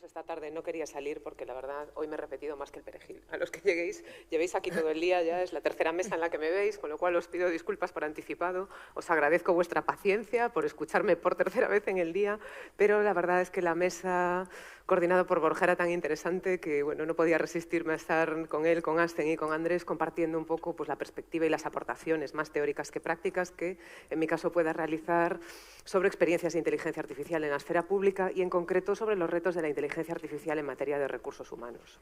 esta tarde no quería salir porque la verdad hoy me he repetido más que el perejil. A los que llevéis aquí todo el día, ya es la tercera mesa en la que me veis, con lo cual os pido disculpas por anticipado, os agradezco vuestra paciencia por escucharme por tercera vez en el día, pero la verdad es que la mesa coordinada por Borja era tan interesante que bueno, no podía resistirme a estar con él, con Asten y con Andrés compartiendo un poco pues, la perspectiva y las aportaciones más teóricas que prácticas que en mi caso pueda realizar sobre experiencias de inteligencia artificial en la esfera pública y en concreto sobre los retos de la inteligencia artificial en materia de recursos humanos.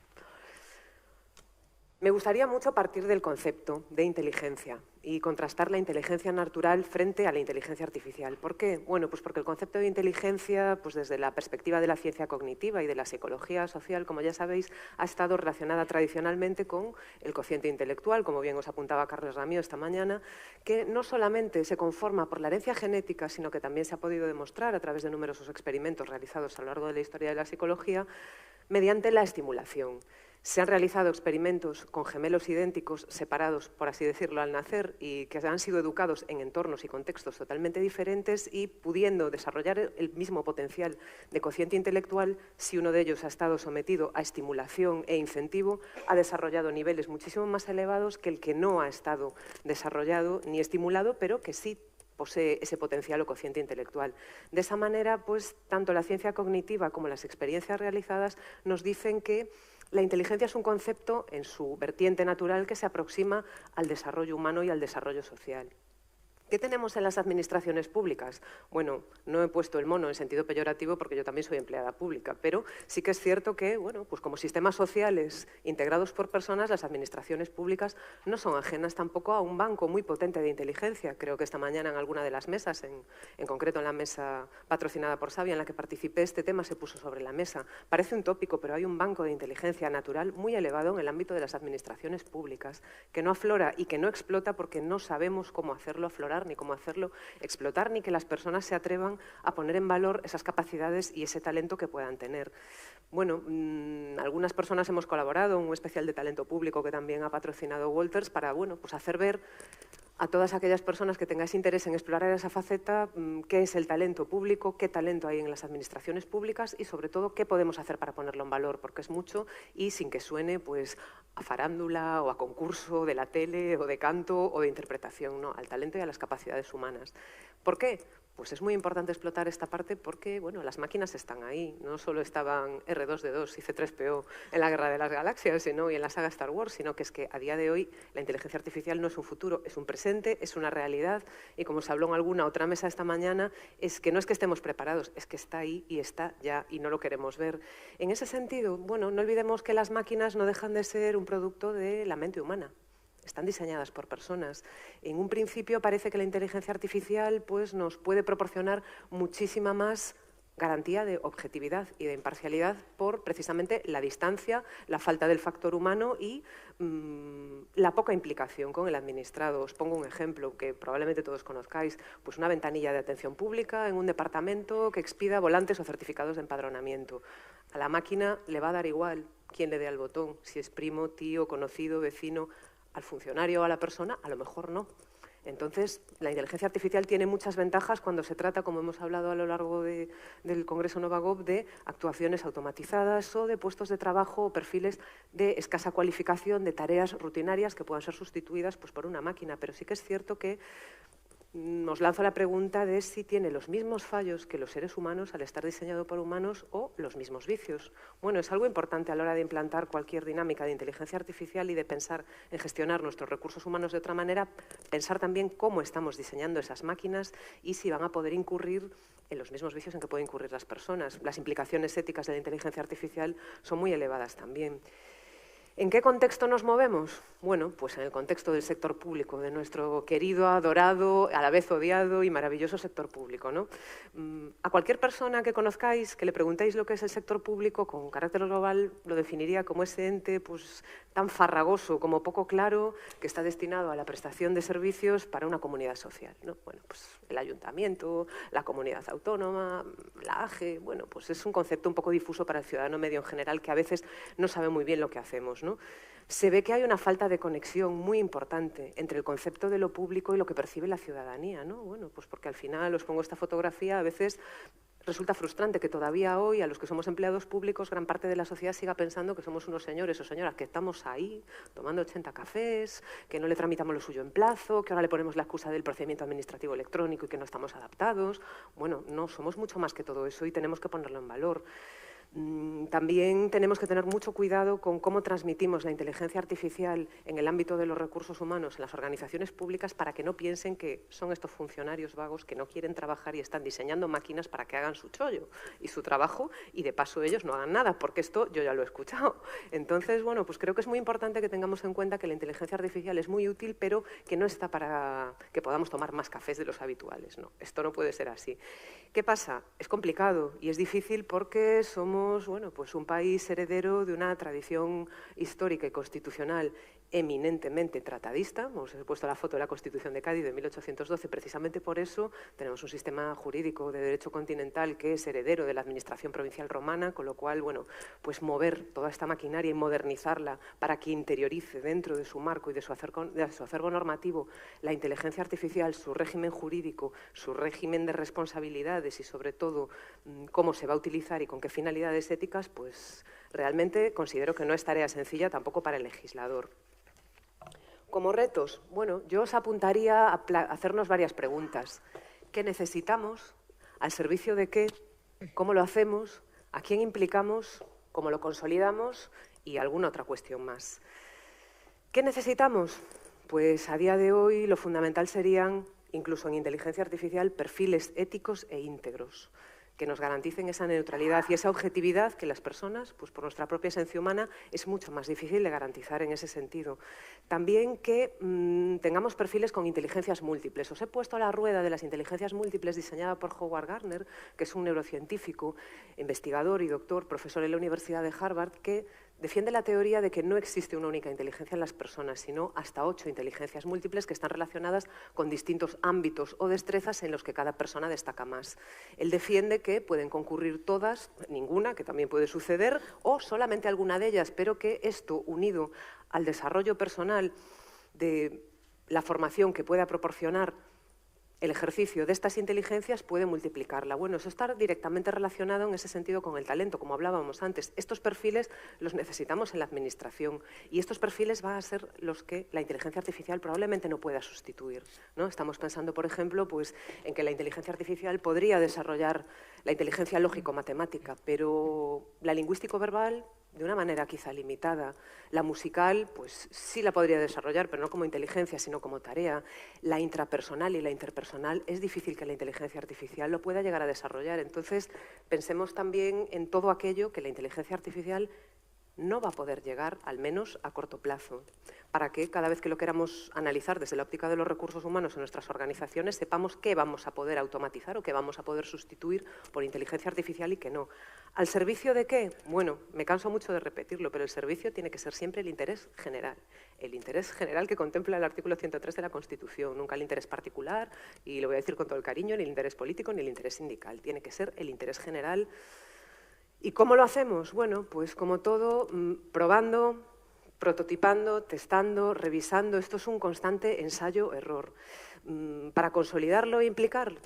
Me gustaría mucho partir del concepto de inteligencia y contrastar la inteligencia natural frente a la inteligencia artificial. ¿Por qué? Bueno, pues porque el concepto de inteligencia, pues desde la perspectiva de la ciencia cognitiva y de la psicología social, como ya sabéis, ha estado relacionada tradicionalmente con el cociente intelectual, como bien os apuntaba Carlos Ramío esta mañana, que no solamente se conforma por la herencia genética, sino que también se ha podido demostrar a través de numerosos experimentos realizados a lo largo de la historia de la psicología, mediante la estimulación. Se han realizado experimentos con gemelos idénticos, separados, por así decirlo, al nacer y que han sido educados en entornos y contextos totalmente diferentes y pudiendo desarrollar el mismo potencial de cociente intelectual, si uno de ellos ha estado sometido a estimulación e incentivo, ha desarrollado niveles muchísimo más elevados que el que no ha estado desarrollado ni estimulado, pero que sí posee ese potencial o cociente intelectual. De esa manera, pues, tanto la ciencia cognitiva como las experiencias realizadas nos dicen que la inteligencia es un concepto en su vertiente natural que se aproxima al desarrollo humano y al desarrollo social. ¿Qué tenemos en las administraciones públicas? Bueno, no he puesto el mono en sentido peyorativo porque yo también soy empleada pública, pero sí que es cierto que, bueno, pues como sistemas sociales integrados por personas, las administraciones públicas no son ajenas tampoco a un banco muy potente de inteligencia. Creo que esta mañana en alguna de las mesas, en concreto en la mesa patrocinada por Sabia en la que participé, este tema se puso sobre la mesa. Parece un tópico, pero hay un banco de inteligencia natural muy elevado en el ámbito de las administraciones públicas, que no aflora y que no explota porque no sabemos cómo hacerlo aflorar ni cómo hacerlo explotar, ni que las personas se atrevan a poner en valor esas capacidades y ese talento que puedan tener. Bueno, algunas personas hemos colaborado en un especial de talento público que también ha patrocinado Walters para, bueno, pues hacer ver a todas aquellas personas que tengáis interés en explorar esa faceta, qué es el talento público, qué talento hay en las administraciones públicas y, sobre todo, qué podemos hacer para ponerlo en valor, porque es mucho y sin que suene pues, a farándula o a concurso de la tele o de canto o de interpretación, no, al talento y a las capacidades humanas. ¿Por qué? Pues es muy importante explotar esta parte porque bueno, las máquinas están ahí. No solo estaban R2D2 y C3PO en la Guerra de las Galaxias y en la saga Star Wars, sino que es que a día de hoy la inteligencia artificial no es un futuro, es un presente, es una realidad y como se habló en alguna otra mesa esta mañana, es que no es que estemos preparados, es que está ahí y está ya y no lo queremos ver. En ese sentido, bueno, no olvidemos que las máquinas no dejan de ser un producto de la mente humana. Están diseñadas por personas. En un principio parece que la inteligencia artificial pues, nos puede proporcionar muchísima más garantía de objetividad y de imparcialidad por precisamente la distancia, la falta del factor humano y la poca implicación con el administrado. Os pongo un ejemplo que probablemente todos conozcáis, pues una ventanilla de atención pública en un departamento que expida volantes o certificados de empadronamiento. A la máquina le va a dar igual quién le dé al botón, si es primo, tío, conocido, vecino. Al funcionario o a la persona, a lo mejor no. Entonces, la inteligencia artificial tiene muchas ventajas cuando se trata, como hemos hablado a lo largo del Congreso Novagov, de actuaciones automatizadas o de puestos de trabajo o perfiles de escasa cualificación, de tareas rutinarias que puedan ser sustituidas pues, por una máquina. Pero sí que es cierto que nos lanzo la pregunta de si tiene los mismos fallos que los seres humanos al estar diseñado por humanos o los mismos vicios. Bueno, es algo importante a la hora de implantar cualquier dinámica de inteligencia artificial y de pensar en gestionar nuestros recursos humanos de otra manera, pensar también cómo estamos diseñando esas máquinas y si van a poder incurrir en los mismos vicios en que pueden incurrir las personas. Las implicaciones éticas de la inteligencia artificial son muy elevadas también. ¿En qué contexto nos movemos? Bueno, pues en el contexto del sector público, de nuestro querido, adorado, a la vez odiado y maravilloso sector público, ¿no? A cualquier persona que conozcáis, que le preguntéis lo que es el sector público, con carácter global, lo definiría como ese ente pues, tan farragoso como poco claro, que está destinado a la prestación de servicios para una comunidad social, ¿no? Bueno, pues el ayuntamiento, la comunidad autónoma, la AGE, bueno, pues es un concepto un poco difuso para el ciudadano medio en general, que a veces no sabe muy bien lo que hacemos, ¿no? Se ve que hay una falta de conexión muy importante entre el concepto de lo público y lo que percibe la ciudadanía, ¿no? Bueno, pues porque al final os pongo esta fotografía, a veces resulta frustrante que todavía hoy, a los que somos empleados públicos, gran parte de la sociedad siga pensando que somos unos señores o señoras que estamos ahí tomando 80 cafés, que no le tramitamos lo suyo en plazo, que ahora le ponemos la excusa del procedimiento administrativo electrónico y que no estamos adaptados. Bueno, no, somos mucho más que todo eso y tenemos que ponerlo en valor. También tenemos que tener mucho cuidado con cómo transmitimos la inteligencia artificial en el ámbito de los recursos humanos en las organizaciones públicas para que no piensen que son estos funcionarios vagos que no quieren trabajar y están diseñando máquinas para que hagan su chollo y su trabajo y de paso ellos no hagan nada, porque esto yo ya lo he escuchado. Entonces, bueno, pues creo que es muy importante que tengamos en cuenta que la inteligencia artificial es muy útil, pero que no está para que podamos tomar más cafés de los habituales. No, esto no puede ser así. ¿Qué pasa? Es complicado y es difícil porque somos pues un país heredero de una tradición histórica y constitucional eminentemente tratadista. Os he puesto la foto de la Constitución de Cádiz de 1812, precisamente por eso tenemos un sistema jurídico de derecho continental que es heredero de la administración provincial romana, con lo cual, bueno, pues mover toda esta maquinaria y modernizarla para que interiorice dentro de su marco y de su acervo normativo la inteligencia artificial, su régimen jurídico, su régimen de responsabilidades y, sobre todo, cómo se va a utilizar y con qué finalidades éticas, pues realmente considero que no es tarea sencilla tampoco para el legislador. Como retos, bueno, yo os apuntaría a hacernos varias preguntas. ¿Qué necesitamos? ¿Al servicio de qué? ¿Cómo lo hacemos? ¿A quién implicamos? ¿Cómo lo consolidamos? Y alguna otra cuestión más. ¿Qué necesitamos? Pues a día de hoy lo fundamental serían, incluso en inteligencia artificial, perfiles éticos e íntegros que nos garanticen esa neutralidad y esa objetividad que las personas, pues por nuestra propia esencia humana, es mucho más difícil de garantizar en ese sentido. También que tengamos perfiles con inteligencias múltiples. Os he puesto a la rueda de las inteligencias múltiples diseñada por Howard Gardner, que es un neurocientífico, investigador y doctor, profesor en la Universidad de Harvard, que defiende la teoría de que no existe una única inteligencia en las personas, sino hasta 8 inteligencias múltiples que están relacionadas con distintos ámbitos o destrezas en los que cada persona destaca más. Él defiende que pueden concurrir todas, ninguna, que también puede suceder, o solamente alguna de ellas, pero que esto, unido al desarrollo personal de la formación que pueda proporcionar el ejercicio de estas inteligencias, puede multiplicarla. Bueno, eso está directamente relacionado en ese sentido con el talento, como hablábamos antes. Estos perfiles los necesitamos en la administración y estos perfiles van a ser los que la inteligencia artificial probablemente no pueda sustituir, ¿no? Estamos pensando, por ejemplo, pues, en que la inteligencia artificial podría desarrollar la inteligencia lógico-matemática, pero la lingüístico-verbal de una manera quizá limitada. La musical, pues sí la podría desarrollar, pero no como inteligencia, sino como tarea. La intrapersonal y la interpersonal es difícil que la inteligencia artificial lo pueda llegar a desarrollar. Entonces, pensemos también en todo aquello que la inteligencia artificial no va a poder llegar, al menos a corto plazo, para que cada vez que lo queramos analizar desde la óptica de los recursos humanos en nuestras organizaciones sepamos qué vamos a poder automatizar o qué vamos a poder sustituir por inteligencia artificial y qué no. ¿Al servicio de qué? Bueno, me canso mucho de repetirlo, pero el servicio tiene que ser siempre el interés general que contempla el artículo 103 de la Constitución, nunca el interés particular, y lo voy a decir con todo el cariño, ni el interés político ni el interés sindical, tiene que ser el interés general. ¿Y cómo lo hacemos? Bueno, pues como todo, probando, prototipando, testando, revisando. Esto es un constante ensayo-error. Para consolidarlo e implicarlo,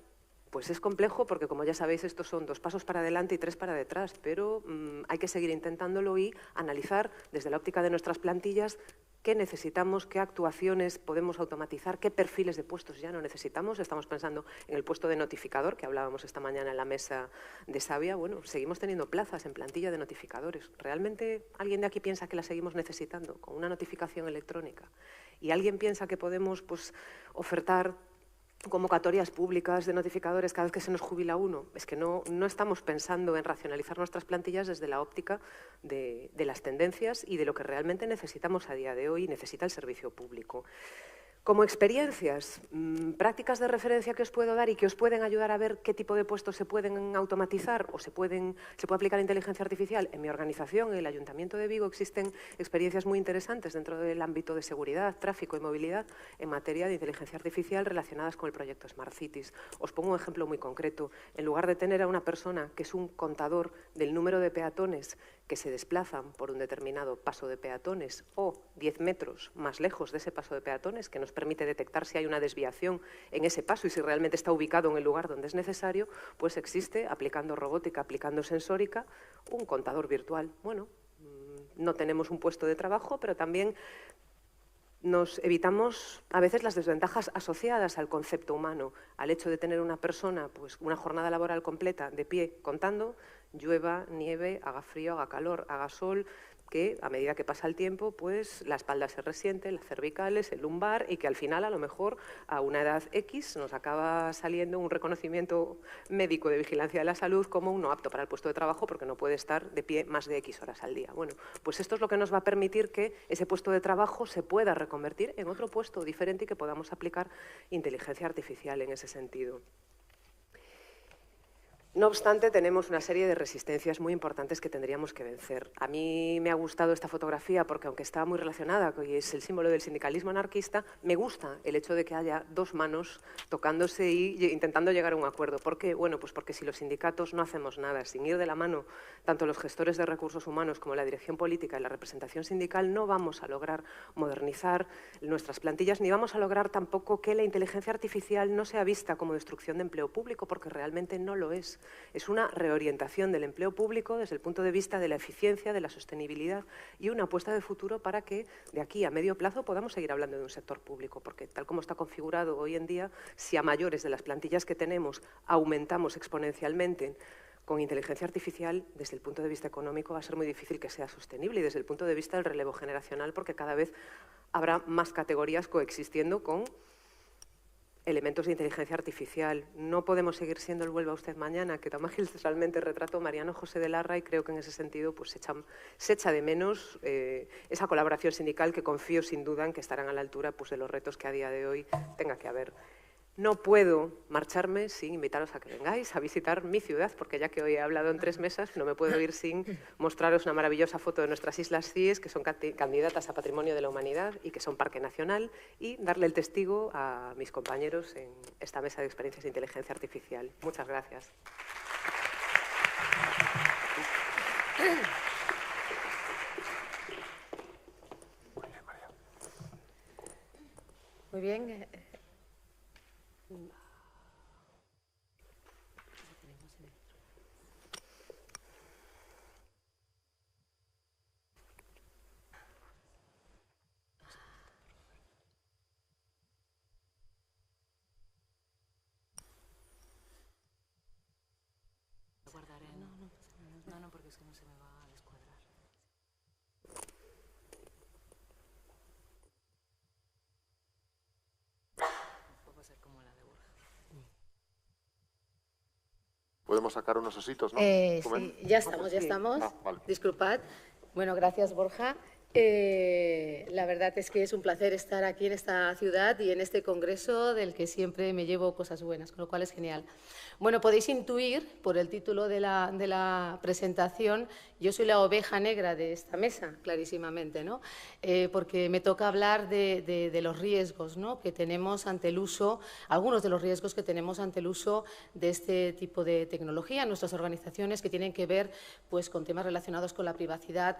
pues es complejo porque, como ya sabéis, estos son 2 pasos para adelante y 3 para detrás, pero hay que seguir intentándolo y analizar desde la óptica de nuestras plantillas qué necesitamos, qué actuaciones podemos automatizar, qué perfiles de puestos ya no necesitamos. Estamos pensando en el puesto de notificador, que hablábamos esta mañana en la mesa de Sabia. Bueno, seguimos teniendo plazas en plantilla de notificadores. ¿Realmente alguien de aquí piensa que las seguimos necesitando con una notificación electrónica? ¿Y alguien piensa que podemos, pues, ofertar convocatorias públicas de notificadores cada vez que se nos jubila uno? Es que no estamos pensando en racionalizar nuestras plantillas desde la óptica de las tendencias y de lo que realmente necesitamos a día de hoy y necesita el servicio público. Como experiencias, prácticas de referencia que os puedo dar y que os pueden ayudar a ver qué tipo de puestos se pueden automatizar o se puede aplicar inteligencia artificial. En mi organización, en el Ayuntamiento de Vigo, existen experiencias muy interesantes dentro del ámbito de seguridad, tráfico y movilidad en materia de inteligencia artificial relacionadas con el proyecto Smart Cities. Os pongo un ejemplo muy concreto. En lugar de tener a una persona que es un contador del número de peatones que se desplazan por un determinado paso de peatones o 10 metros más lejos de ese paso de peatones, que nos permite detectar si hay una desviación en ese paso y si realmente está ubicado en el lugar donde es necesario, pues existe, aplicando robótica, aplicando sensórica, un contador virtual. Bueno, no tenemos un puesto de trabajo, pero también nos evitamos a veces las desventajas asociadas al concepto humano, al hecho de tener una persona, pues una jornada laboral completa de pie contando, llueva, nieve, haga frío, haga calor, haga sol, que a medida que pasa el tiempo, pues la espalda se resiente, las cervicales, el lumbar, y que al final, a lo mejor, a una edad X, nos acaba saliendo un reconocimiento médico de vigilancia de la salud como un no apto para el puesto de trabajo porque no puede estar de pie más de X horas al día. Bueno, pues esto es lo que nos va a permitir que ese puesto de trabajo se pueda reconvertir en otro puesto diferente y que podamos aplicar inteligencia artificial en ese sentido. No obstante, tenemos una serie de resistencias muy importantes que tendríamos que vencer. A mí me ha gustado esta fotografía porque, aunque está muy relacionada, y es el símbolo del sindicalismo anarquista, me gusta el hecho de que haya dos manos tocándose y intentando llegar a un acuerdo. ¿Por qué? Bueno, pues porque si los sindicatos no hacemos nada, sin ir de la mano tanto los gestores de recursos humanos como la dirección política y la representación sindical, no vamos a lograr modernizar nuestras plantillas, ni vamos a lograr tampoco que la inteligencia artificial no sea vista como destrucción de empleo público, porque realmente no lo es. Es una reorientación del empleo público desde el punto de vista de la eficiencia, de la sostenibilidad y una apuesta de futuro para que de aquí a medio plazo podamos seguir hablando de un sector público, porque tal como está configurado hoy en día, si a mayores de las plantillas que tenemos aumentamos exponencialmente con inteligencia artificial, desde el punto de vista económico va a ser muy difícil que sea sostenible, y desde el punto de vista del relevo generacional, porque cada vez habrá más categorías coexistiendo con elementos de inteligencia artificial. No podemos seguir siendo el Vuelva usted mañana, que tan magistralmente retrató Mariano José de Larra, y creo que en ese sentido pues, se echa de menos esa colaboración sindical que confío sin duda en que estarán a la altura pues, de los retos que a día de hoy tenga que haber. No puedo marcharme sin invitaros a que vengáis a visitar mi ciudad, porque ya que hoy he hablado en 3 mesas, no me puedo ir sin mostraros una maravillosa foto de nuestras Islas Cíes, que son candidatas a Patrimonio de la Humanidad y que son Parque Nacional, y darle el testigo a mis compañeros en esta mesa de experiencias de inteligencia artificial. Muchas gracias. Muy bien. No, porque es que no se me va a descuadrar. Va a ser como la de Borja. Podemos sacar unos ositos, ¿no? Sí, ya estamos. Vale. Disculpad. Bueno, gracias, Borja. La verdad es que es un placer estar aquí en esta ciudad y en este congreso del que siempre me llevo cosas buenas, con lo cual es genial. Bueno, podéis intuir por el título de la presentación, yo soy la oveja negra de esta mesa, clarísimamente, ¿no? Porque me toca hablar de los riesgos, ¿no?, que tenemos ante el uso, algunos de los riesgos que tenemos ante el uso de este tipo de tecnología en nuestras organizaciones, que tienen que ver pues, con temas relacionados con la privacidad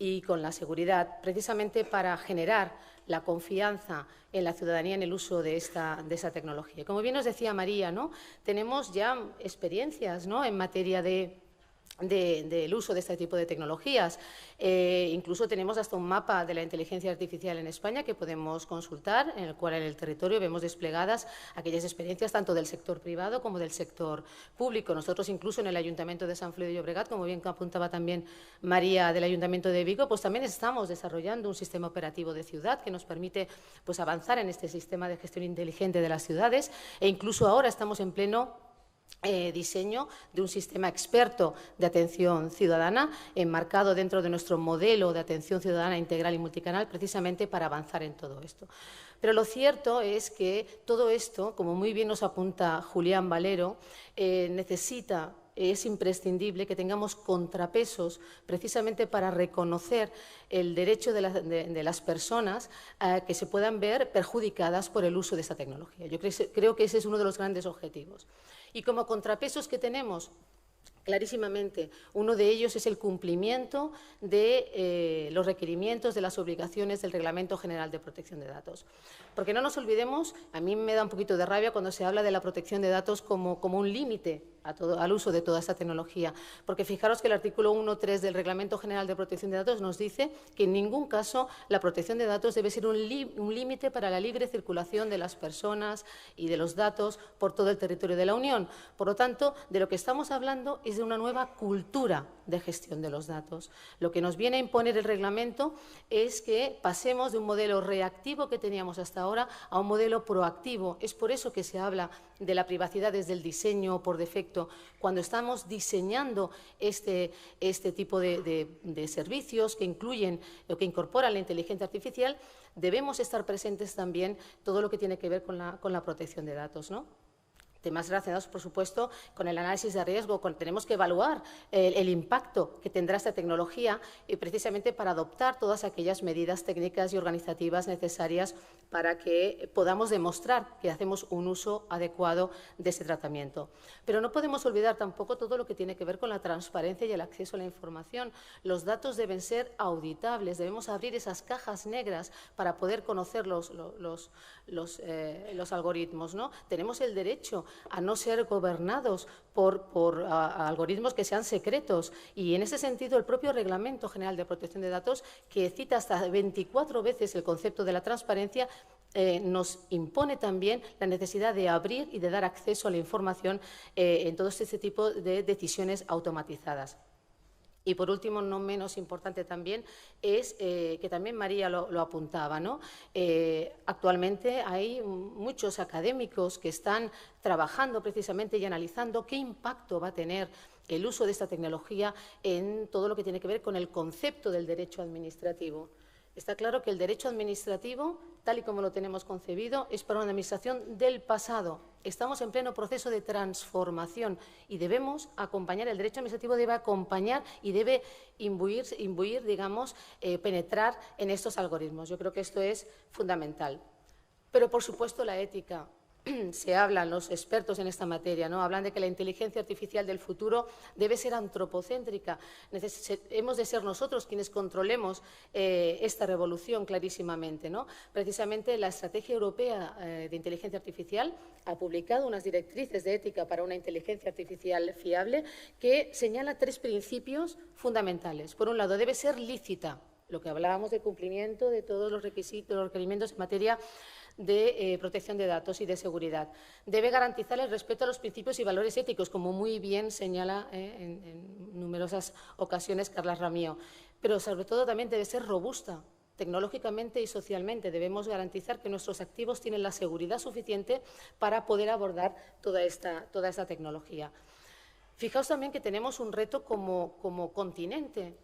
y con la seguridad, precisamente para generar la confianza en la ciudadanía en el uso de esa tecnología. Como bien nos decía María, ¿no?, tenemos ya experiencias, ¿no?, en materia del uso de este tipo de tecnologías. Incluso tenemos hasta un mapa de la inteligencia artificial en España que podemos consultar, en el cual en el territorio vemos desplegadas aquellas experiencias tanto del sector privado como del sector público. Nosotros incluso en el Ayuntamiento de San Feliu de Llobregat, como bien apuntaba también María del Ayuntamiento de Vigo, pues también estamos desarrollando un sistema operativo de ciudad que nos permite pues, avanzar en este sistema de gestión inteligente de las ciudades, e incluso ahora estamos en pleno diseño de un sistema experto de atención ciudadana enmarcado dentro de nuestro modelo de atención ciudadana integral y multicanal, precisamente para avanzar en todo esto. Pero lo cierto es que todo esto, como muy bien nos apunta Julián Valero, es imprescindible que tengamos contrapesos precisamente para reconocer el derecho de las personas a que se puedan ver perjudicadas por el uso de esta tecnología. Yo creo que ese es uno de los grandes objetivos. Y como contrapesos que tenemos, clarísimamente. Uno de ellos es el cumplimiento de los requerimientos, de las obligaciones del Reglamento General de Protección de Datos. Porque no nos olvidemos, a mí me da un poquito de rabia cuando se habla de la protección de datos como un límite al uso de toda esta tecnología. Porque fijaros que el artículo 1.3 del Reglamento General de Protección de Datos nos dice que en ningún caso la protección de datos debe ser un límite para la libre circulación de las personas y de los datos por todo el territorio de la Unión. Por lo tanto, de lo que estamos hablando es de una nueva cultura de gestión de los datos. Lo que nos viene a imponer el reglamento es que pasemos de un modelo reactivo que teníamos hasta ahora a un modelo proactivo. Es por eso que se habla de la privacidad desde el diseño o por defecto. Cuando estamos diseñando este tipo de servicios que incluyen o que incorporan la inteligencia artificial, debemos estar presentes también todo lo que tiene que ver con la protección de datos, ¿no? Temas relacionados, por supuesto, con el análisis de riesgo. Tenemos que evaluar el impacto que tendrá esta tecnología precisamente para adoptar todas aquellas medidas técnicas y organizativas necesarias para que podamos demostrar que hacemos un uso adecuado de ese tratamiento. Pero no podemos olvidar tampoco todo lo que tiene que ver con la transparencia y el acceso a la información. Los datos deben ser auditables, debemos abrir esas cajas negras para poder conocer los algoritmos, ¿no? Tenemos el derecho a no ser gobernados por algoritmos que sean secretos. Y en ese sentido, el propio Reglamento General de Protección de Datos, que cita hasta 24 veces el concepto de la transparencia, nos impone también la necesidad de abrir y de dar acceso a la información en todo este tipo de decisiones automatizadas. Y, por último, no menos importante también, es que también María lo apuntaba, ¿no? Actualmente hay muchos académicos que están trabajando precisamente y analizando qué impacto va a tener el uso de esta tecnología en todo lo que tiene que ver con el concepto del derecho administrativo. Está claro que el derecho administrativo, tal y como lo tenemos concebido, es para una administración del pasado. Estamos en pleno proceso de transformación y debemos acompañar, el derecho administrativo debe acompañar y debe imbuir, digamos, penetrar en estos algoritmos. Yo creo que esto es fundamental. Pero, por supuesto, la ética. Se hablan los expertos en esta materia, ¿no? Hablan de que la inteligencia artificial del futuro debe ser antropocéntrica. Hemos de ser nosotros quienes controlemos esta revolución clarísimamente, ¿no? Precisamente la Estrategia Europea de Inteligencia Artificial ha publicado unas directrices de ética para una inteligencia artificial fiable que señala 3 principios fundamentales. Por un lado, debe ser lícita, lo que hablábamos de cumplimiento de todos los requisitos, los requerimientos en materia de protección de datos y de seguridad. Debe garantizar el respeto a los principios y valores éticos, como muy bien señala en numerosas ocasiones Carlas Ramío. Pero, sobre todo, también debe ser robusta, tecnológicamente y socialmente. Debemos garantizar que nuestros activos tienen la seguridad suficiente para poder abordar toda esta tecnología. Fijaos también que tenemos un reto como continente.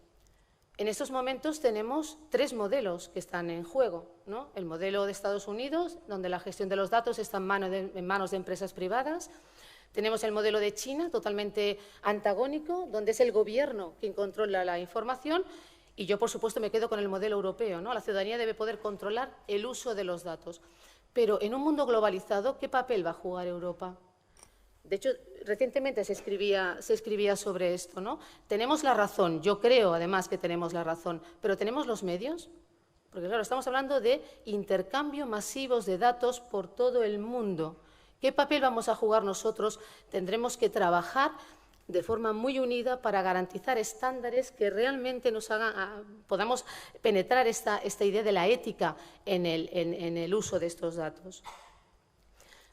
En estos momentos tenemos 3 modelos que están en juego, ¿no? El modelo de Estados Unidos, donde la gestión de los datos está en manos de empresas privadas. Tenemos el modelo de China, totalmente antagónico, donde es el gobierno quien controla la información. Y yo, por supuesto, me quedo con el modelo europeo, ¿no? La ciudadanía debe poder controlar el uso de los datos. Pero en un mundo globalizado, ¿qué papel va a jugar Europa? De hecho, recientemente se escribía sobre esto, ¿no? Tenemos la razón, yo creo además que tenemos la razón, pero ¿tenemos los medios? Porque, claro, estamos hablando de intercambio masivos de datos por todo el mundo. ¿Qué papel vamos a jugar nosotros? Tendremos que trabajar de forma muy unida para garantizar estándares que realmente podamos penetrar esta idea de la ética en el uso de estos datos.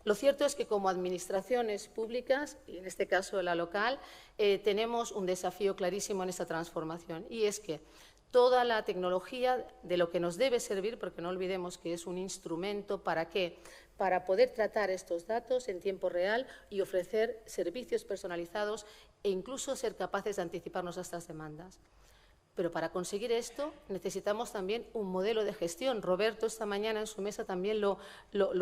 Lo cierto es que como administraciones públicas, y en este caso la local, tenemos un desafío clarísimo en esta transformación, y es que toda la tecnología de lo que nos debe servir, porque no olvidemos que es un instrumento, ¿para qué? Para poder tratar estos datos en tiempo real y ofrecer servicios personalizados e incluso ser capaces de anticiparnos a estas demandas. Pero para conseguir esto necesitamos también un modelo de gestión. Roberto esta mañana en su mesa también lo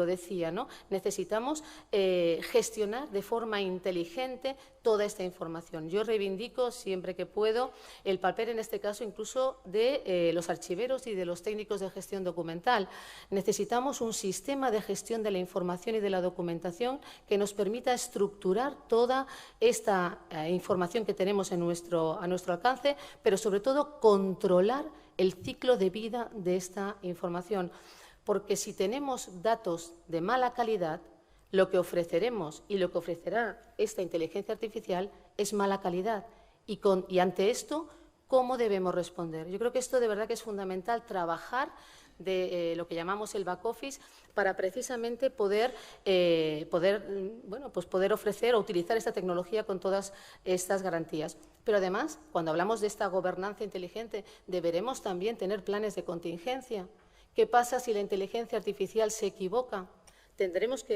decía, ¿no? Necesitamos gestionar de forma inteligente toda esta información. Yo reivindico siempre que puedo el papel, en este caso, incluso de los archiveros y de los técnicos de gestión documental. Necesitamos un sistema de gestión de la información y de la documentación que nos permita estructurar toda esta información que tenemos a nuestro alcance, pero sobre todo controlar el ciclo de vida de esta información. Porque si tenemos datos de mala calidad, lo que ofreceremos y lo que ofrecerá esta inteligencia artificial es mala calidad. Y ante esto, ¿cómo debemos responder? Yo creo que esto de verdad que es fundamental, trabajar de lo que llamamos el back office para precisamente poder ofrecer o utilizar esta tecnología con todas estas garantías. Pero además, cuando hablamos de esta gobernanza inteligente, deberemos también tener planes de contingencia. ¿Qué pasa si la inteligencia artificial se equivoca? Tendremos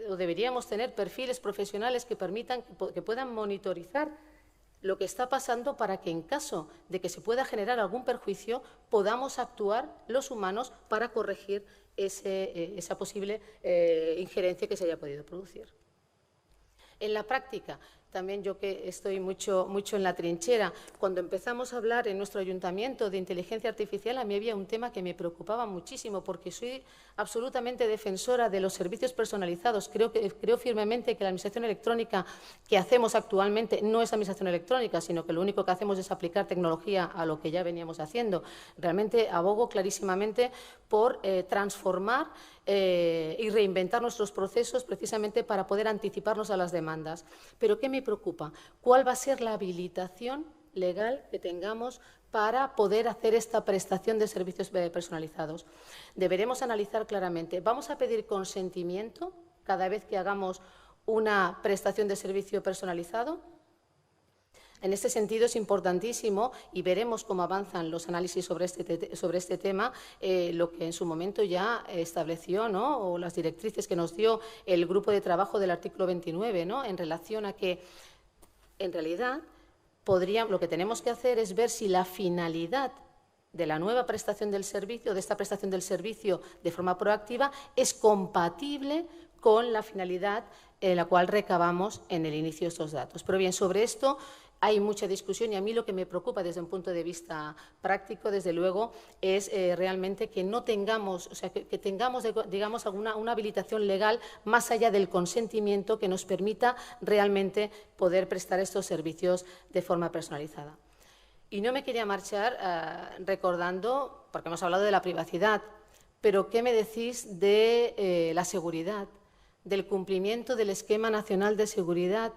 o deberíamos tener perfiles profesionales que permitan, que puedan monitorizar lo que está pasando para que en caso de que se pueda generar algún perjuicio podamos actuar los humanos para corregir esa posible injerencia que se haya podido producir. En la práctica, también yo que estoy mucho en la trinchera, cuando empezamos a hablar en nuestro ayuntamiento de inteligencia artificial, a mí había un tema que me preocupaba muchísimo porque soy absolutamente defensora de los servicios personalizados. Creo firmemente que la administración electrónica que hacemos actualmente no es administración electrónica, sino que lo único que hacemos es aplicar tecnología a lo que ya veníamos haciendo. Realmente abogo clarísimamente por transformar y reinventar nuestros procesos precisamente para poder anticiparnos a las demandas. Pero ¿qué me preocupa? ¿Cuál va a ser la habilitación legal que tengamos para poder hacer esta prestación de servicios personalizados? Deberemos analizar claramente. ¿Vamos a pedir consentimiento cada vez que hagamos una prestación de servicio personalizado? En este sentido es importantísimo y veremos cómo avanzan los análisis sobre este tema, lo que en su momento ya estableció, ¿no?, o las directrices que nos dio el grupo de trabajo del artículo 29, ¿no?, en relación a que, en realidad, lo que tenemos que hacer es ver si la finalidad de la nueva prestación del servicio, de esta prestación del servicio de forma proactiva, es compatible con la finalidad en la cual recabamos en el inicio estos datos. Pero bien, sobre esto hay mucha discusión y a mí lo que me preocupa desde un punto de vista práctico, desde luego, es realmente que no tengamos, o sea, que tengamos, digamos, una habilitación legal más allá del consentimiento que nos permita realmente poder prestar estos servicios de forma personalizada. Y no me quería marchar recordando, porque hemos hablado de la privacidad, pero ¿qué me decís de la seguridad, del cumplimiento del Esquema Nacional de Seguridad?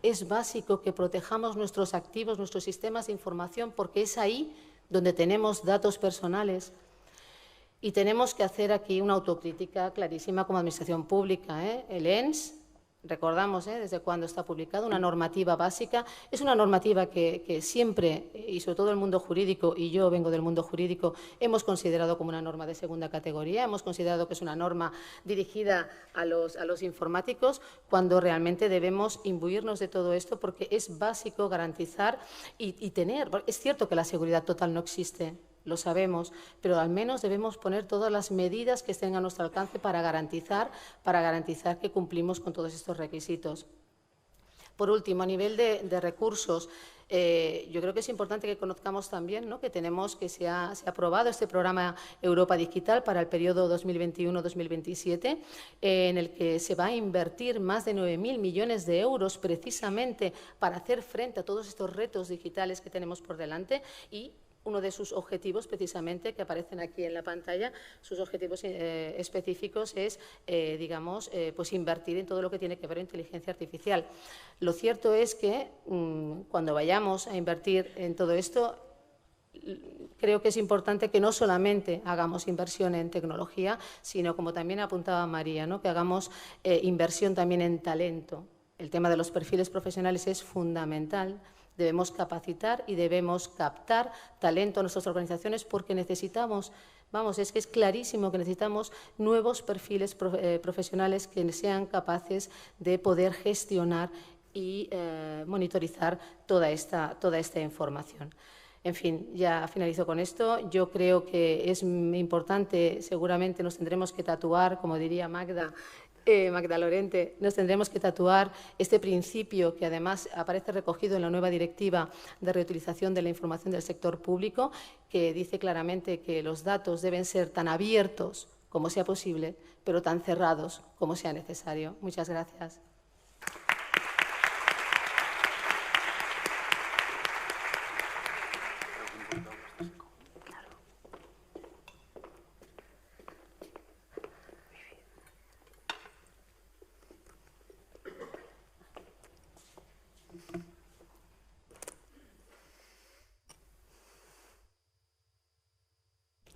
Es básico que protejamos nuestros activos, nuestros sistemas de información, porque es ahí donde tenemos datos personales. Y tenemos que hacer aquí una autocrítica clarísima como Administración Pública. El ENS, recordamos desde cuándo está publicado, una normativa básica. Es una normativa que siempre, y sobre todo el mundo jurídico, y yo vengo del mundo jurídico, hemos considerado como una norma de segunda categoría, hemos considerado que es una norma dirigida a los informáticos, cuando realmente debemos imbuirnos de todo esto porque es básico garantizar y tener. Es cierto que la seguridad total no existe, lo sabemos, pero al menos debemos poner todas las medidas que estén a nuestro alcance para garantizar que cumplimos con todos estos requisitos. Por último, a nivel de recursos, yo creo que es importante que conozcamos también, ¿no?, que se ha aprobado este programa Europa Digital para el periodo 2021-2027, en el que se va a invertir más de 9.000 millones de euros precisamente para hacer frente a todos estos retos digitales que tenemos por delante y uno de sus objetivos, precisamente, que aparecen aquí en la pantalla, sus objetivos específicos es, pues invertir en todo lo que tiene que ver con inteligencia artificial. Lo cierto es que cuando vayamos a invertir en todo esto, creo que es importante que no solamente hagamos inversión en tecnología, sino, como también apuntaba María, ¿no?, que hagamos inversión también en talento. El tema de los perfiles profesionales es fundamental. Debemos capacitar y debemos captar talento a nuestras organizaciones porque necesitamos, es que es clarísimo que necesitamos nuevos perfiles profesionales que sean capaces de poder gestionar y monitorizar toda esta información. En fin, ya finalizo con esto. Yo creo que es importante, seguramente nos tendremos que tatuar, como diría Magda Lorente, nos tendremos que tatuar este principio que además aparece recogido en la nueva directiva de reutilización de la información del sector público, que dice claramente que los datos deben ser tan abiertos como sea posible, pero tan cerrados como sea necesario. Muchas gracias.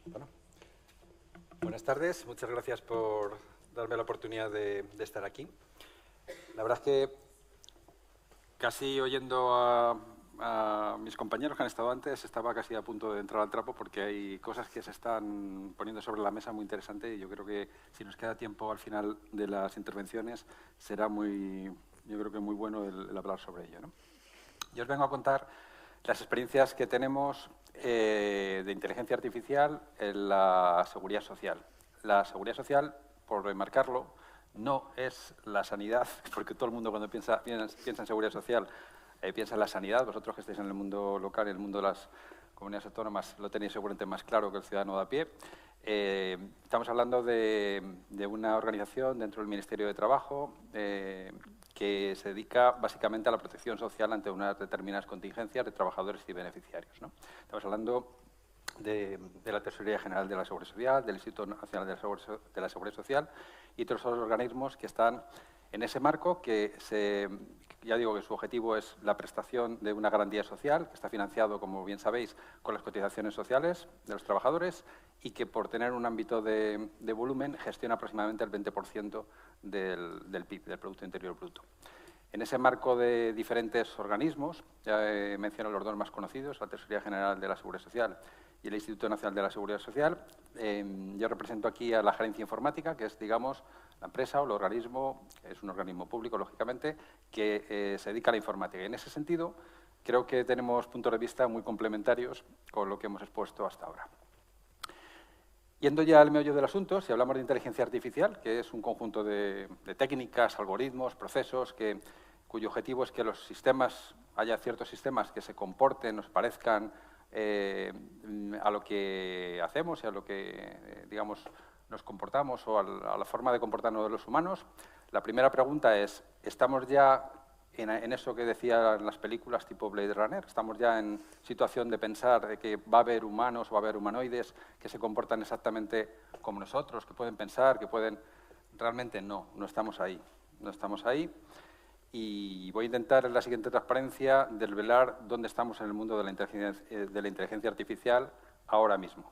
Bueno, buenas tardes, muchas gracias por darme la oportunidad de estar aquí. La verdad es que casi oyendo a mis compañeros que han estado antes, estaba casi a punto de entrar al trapo porque hay cosas que se están poniendo sobre la mesa muy interesantes y yo creo que si nos queda tiempo al final de las intervenciones será yo creo que muy bueno el hablar sobre ello, ¿no? Yo os vengo a contar las experiencias que tenemos de inteligencia artificial en la seguridad social. La seguridad social, por remarcarlo, no es la sanidad, porque todo el mundo cuando piensa en seguridad social piensa en la sanidad. Vosotros que estáis en el mundo local, en el mundo de las comunidades autónomas, lo tenéis seguramente más claro que el ciudadano de a pie. Estamos hablando de una organización dentro del Ministerio de Trabajo que se dedica básicamente a la protección social ante unas determinadas contingencias de trabajadores y beneficiarios, ¿no? Estamos hablando de la Tesorería General de la Seguridad Social, del Instituto Nacional de la Seguridad Social y todos los organismos que están en ese marco que ya digo que su objetivo es la prestación de una garantía social, que está financiado, como bien sabéis, con las cotizaciones sociales de los trabajadores y que por tener un ámbito de volumen gestiona aproximadamente el 20% del PIB, del Producto Interior Bruto. En ese marco de diferentes organismos, ya he mencionado los dos más conocidos, la Tesorería General de la Seguridad Social y el Instituto Nacional de la Seguridad Social, yo represento aquí a la Gerencia Informática, que es, digamos, la empresa o el organismo, que es un organismo público, lógicamente, que se dedica a la informática. Y en ese sentido, creo que tenemos puntos de vista muy complementarios con lo que hemos expuesto hasta ahora. Yendo ya al meollo del asunto, si hablamos de inteligencia artificial, que es un conjunto de técnicas, algoritmos, procesos, cuyo objetivo es que haya ciertos sistemas que se comporten, nos parezcan a lo que hacemos y a lo que, digamos, nos comportamos o a la forma de comportarnos de los humanos. La primera pregunta es, ¿estamos ya en eso que decían las películas tipo Blade Runner? ¿Estamos ya en situación de pensar de que va a haber humanos o va a haber humanoides que se comportan exactamente como nosotros, que pueden pensar, que pueden...? Realmente no estamos ahí. No estamos ahí. Y voy a intentar en la siguiente transparencia desvelar dónde estamos en el mundo de la inteligencia artificial ahora mismo.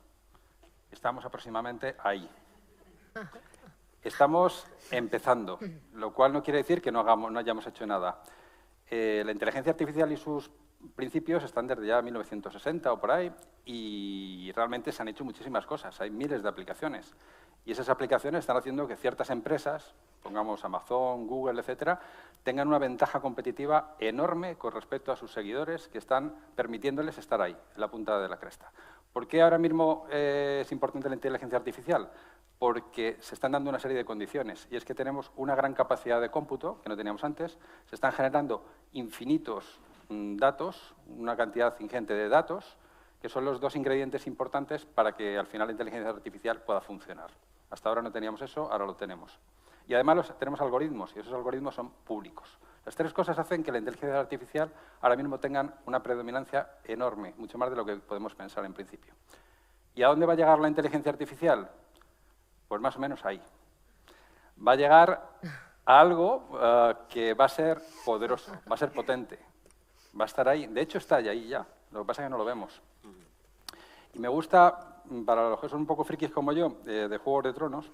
Estamos aproximadamente ahí. Estamos empezando, lo cual no quiere decir que no hayamos hecho nada. La inteligencia artificial y sus principios están desde ya 1960 o por ahí y realmente se han hecho muchísimas cosas. Hay miles de aplicaciones y esas aplicaciones están haciendo que ciertas empresas, pongamos Amazon, Google, etcétera, tengan una ventaja competitiva enorme con respecto a sus seguidores que están permitiéndoles estar ahí, en la punta de la cresta. ¿Por qué ahora mismo es importante la inteligencia artificial? Porque se están dando una serie de condiciones y es que tenemos una gran capacidad de cómputo que no teníamos antes, se están generando infinitos datos, una cantidad ingente de datos, que son los dos ingredientes importantes para que al final la inteligencia artificial pueda funcionar. Hasta ahora no teníamos eso, ahora lo tenemos. Y además tenemos algoritmos, y esos algoritmos son públicos. Las tres cosas hacen que la inteligencia artificial ahora mismo tenga una predominancia enorme, mucho más de lo que podemos pensar en principio. ¿Y a dónde va a llegar la inteligencia artificial? Pues más o menos ahí. Va a llegar a algo que va a ser poderoso, va a ser potente, va a estar ahí. De hecho, está ahí ya, lo que pasa es que no lo vemos. Y me gusta, para los que son un poco frikis como yo, de Juegos de Tronos,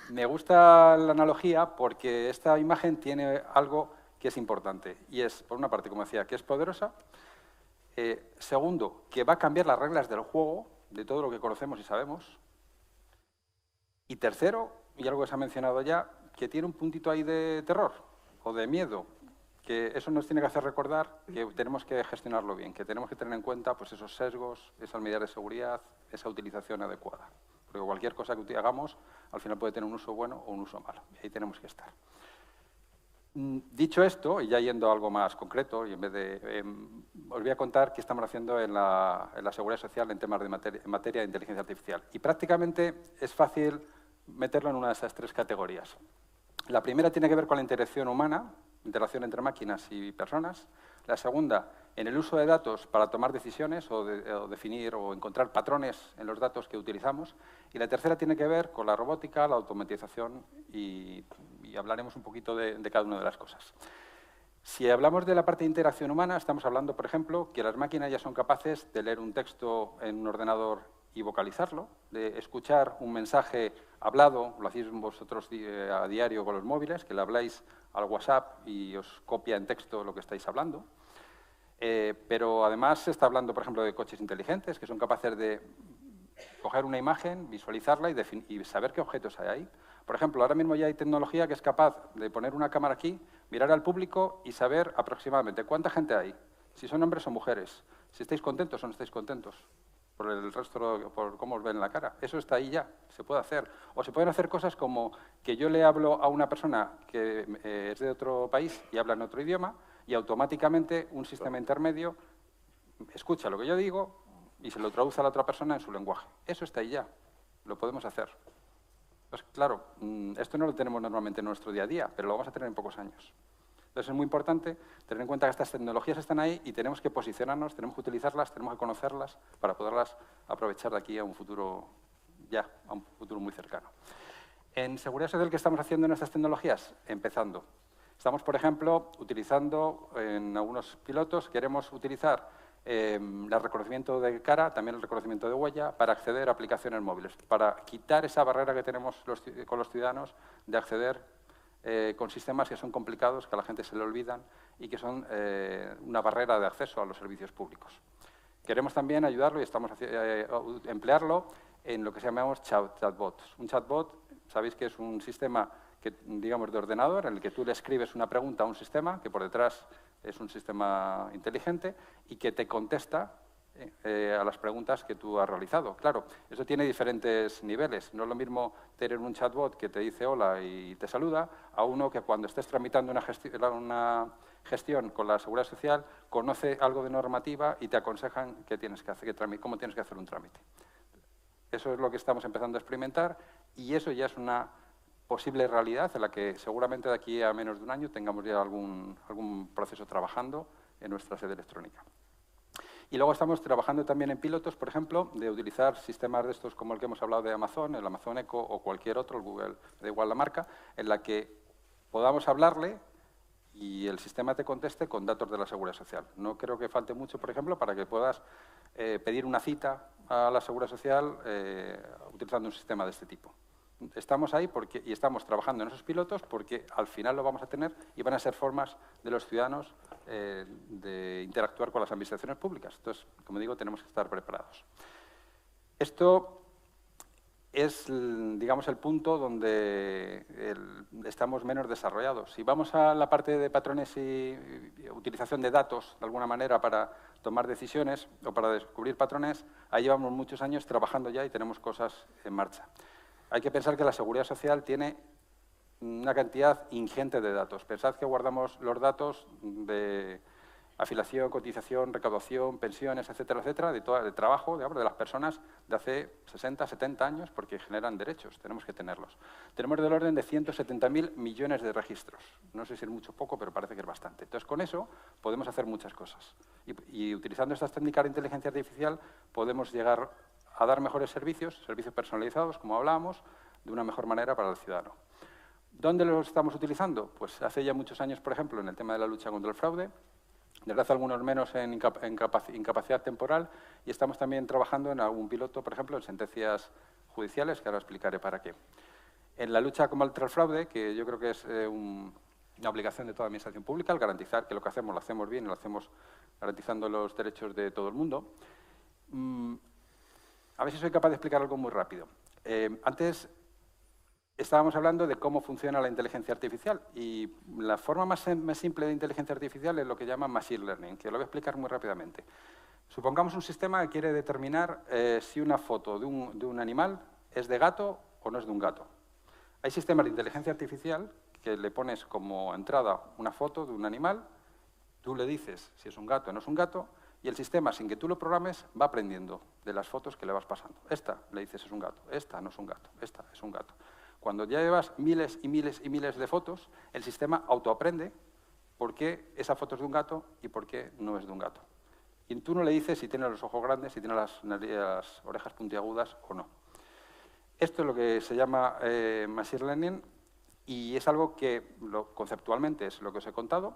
me gusta la analogía porque esta imagen tiene algo que es importante. Y es, por una parte, como decía, que es poderosa. Segundo, que va a cambiar las reglas del juego, de todo lo que conocemos y sabemos. Y tercero, y algo que se ha mencionado ya, que tiene un puntito ahí de terror o de miedo, que eso nos tiene que hacer recordar que tenemos que gestionarlo bien, que tenemos que tener en cuenta pues, esos sesgos, esas medidas de seguridad, esa utilización adecuada. Porque cualquier cosa que hagamos, al final puede tener un uso bueno o un uso malo. Y ahí tenemos que estar. Dicho esto, y ya yendo a algo más concreto, y en vez de, os voy a contar qué estamos haciendo en la seguridad social en temas en materia de inteligencia artificial. Y prácticamente es fácil meterlo en una de esas tres categorías. La primera tiene que ver con la interacción humana, interacción entre máquinas y personas. La segunda, en el uso de datos para tomar decisiones o definir o encontrar patrones en los datos que utilizamos. Y la tercera tiene que ver con la robótica, la automatización y hablaremos un poquito de cada una de las cosas. Si hablamos de la parte de interacción humana, estamos hablando, por ejemplo, que las máquinas ya son capaces de leer un texto en un ordenador y vocalizarlo, de escuchar un mensaje hablado, lo hacéis vosotros a diario con los móviles, que le habláis al WhatsApp y os copia en texto lo que estáis hablando. Pero además se está hablando, por ejemplo, de coches inteligentes, que son capaces de coger una imagen, visualizarla y saber qué objetos hay ahí. Por ejemplo, ahora mismo ya hay tecnología que es capaz de poner una cámara aquí, mirar al público y saber aproximadamente cuánta gente hay, si son hombres o mujeres, si estáis contentos o no estáis contentos, por el resto, por cómo os ven la cara. Eso está ahí ya, se puede hacer. O se pueden hacer cosas como que yo le hablo a una persona que es de otro país y habla en otro idioma y automáticamente un sistema intermedio escucha lo que yo digo y se lo traduce a la otra persona en su lenguaje. Eso está ahí ya, lo podemos hacer. Pues claro, esto no lo tenemos normalmente en nuestro día a día, pero lo vamos a tener en pocos años. Entonces es muy importante tener en cuenta que estas tecnologías están ahí y tenemos que posicionarnos, tenemos que utilizarlas, tenemos que conocerlas para poderlas aprovechar de aquí a un futuro muy cercano. En seguridad social, ¿qué estamos haciendo en estas tecnologías? Empezando. Estamos, por ejemplo, utilizando en algunos pilotos, queremos utilizar el reconocimiento de cara, también el reconocimiento de huella, para acceder a aplicaciones móviles, para quitar esa barrera que tenemos con los ciudadanos de acceder con sistemas que son complicados, que a la gente se le olvidan y que son una barrera de acceso a los servicios públicos. Queremos también ayudarlo y estamos emplearlo en lo que llamamos chatbots. Un chatbot, sabéis que es un sistema digamos, de ordenador en el que tú le escribes una pregunta a un sistema que por detrás es un sistema inteligente y que te contesta a las preguntas que tú has realizado. Claro, eso tiene diferentes niveles. No es lo mismo tener un chatbot que te dice hola y te saluda, a uno que cuando estés tramitando una gestión con la Seguridad Social conoce algo de normativa y te aconsejan qué tienes que hacer, cómo tienes que hacer un trámite. Eso es lo que estamos empezando a experimentar y eso ya es una posible realidad en la que seguramente de aquí a menos de un año tengamos ya algún proceso trabajando en nuestra sede electrónica. Y luego estamos trabajando también en pilotos, por ejemplo, de utilizar sistemas de estos como el que hemos hablado de Amazon, el Amazon Echo o cualquier otro, el Google, da igual la marca, en la que podamos hablarle y el sistema te conteste con datos de la Seguridad Social. No creo que falte mucho, por ejemplo, para que puedas pedir una cita a la Seguridad Social utilizando un sistema de este tipo. Estamos ahí y estamos trabajando en esos pilotos porque al final lo vamos a tener y van a ser formas de los ciudadanos de interactuar con las administraciones públicas. Entonces, como digo, tenemos que estar preparados. Esto es, digamos, el punto donde estamos menos desarrollados. Si vamos a la parte de patrones y utilización de datos, de alguna manera, para tomar decisiones o para descubrir patrones, ahí llevamos muchos años trabajando ya y tenemos cosas en marcha. Hay que pensar que la Seguridad Social tiene una cantidad ingente de datos. Pensad que guardamos los datos de afiliación, cotización, recaudación, pensiones, etcétera, etcétera, de trabajo, de las personas de hace 60, 70 años, porque generan derechos, tenemos que tenerlos. Tenemos del orden de 170.000 millones de registros. No sé si es mucho o poco, pero parece que es bastante. Entonces, con eso podemos hacer muchas cosas. Y utilizando estas técnicas de inteligencia artificial podemos llegar a dar mejores servicios personalizados, como hablábamos, de una mejor manera para el ciudadano. ¿Dónde los estamos utilizando? Pues hace ya muchos años, por ejemplo, en el tema de la lucha contra el fraude, desde hace algunos menos en incapacidad temporal, y estamos también trabajando en algún piloto, por ejemplo, en sentencias judiciales, que ahora explicaré para qué. En la lucha contra el fraude, que yo creo que es una obligación de toda administración pública, el garantizar que lo hacemos bien y lo hacemos garantizando los derechos de todo el mundo. A ver si soy capaz de explicar algo muy rápido. Antes estábamos hablando de cómo funciona la inteligencia artificial y la forma más simple de inteligencia artificial es lo que llaman machine learning, que lo voy a explicar muy rápidamente. Supongamos un sistema que quiere determinar si una foto de un animal es de gato o no es de un gato. Hay sistemas de inteligencia artificial que le pones como entrada una foto de un animal, tú le dices si es un gato o no es un gato, y el sistema, sin que tú lo programes, va aprendiendo de las fotos que le vas pasando. Esta, le dices, es un gato, esta no es un gato, esta es un gato. Cuando ya llevas miles y miles y miles de fotos, el sistema autoaprende por qué esa foto es de un gato y por qué no es de un gato. Y tú no le dices si tiene los ojos grandes, si tiene las orejas puntiagudas o no. Esto es lo que se llama machine learning y es algo que conceptualmente es lo que os he contado,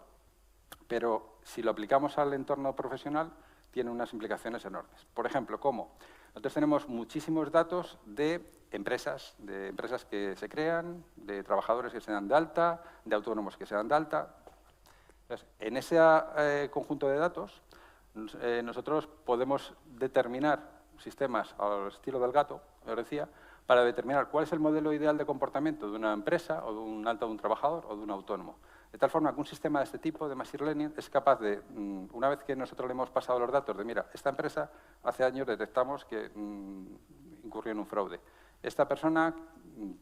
pero si lo aplicamos al entorno profesional tiene unas implicaciones enormes. Por ejemplo, ¿cómo? Nosotros tenemos muchísimos datos de empresas que se crean, de trabajadores que se dan de alta, de autónomos que se dan de alta. Entonces, en ese conjunto de datos nosotros podemos determinar sistemas al estilo del gato, os decía, para determinar cuál es el modelo ideal de comportamiento de una empresa o de un alta de un trabajador o de un autónomo. De tal forma que un sistema de este tipo, de Machine Learning, es capaz de, una vez que nosotros le hemos pasado los datos de, mira, esta empresa hace años detectamos que incurrió en un fraude. Esta persona,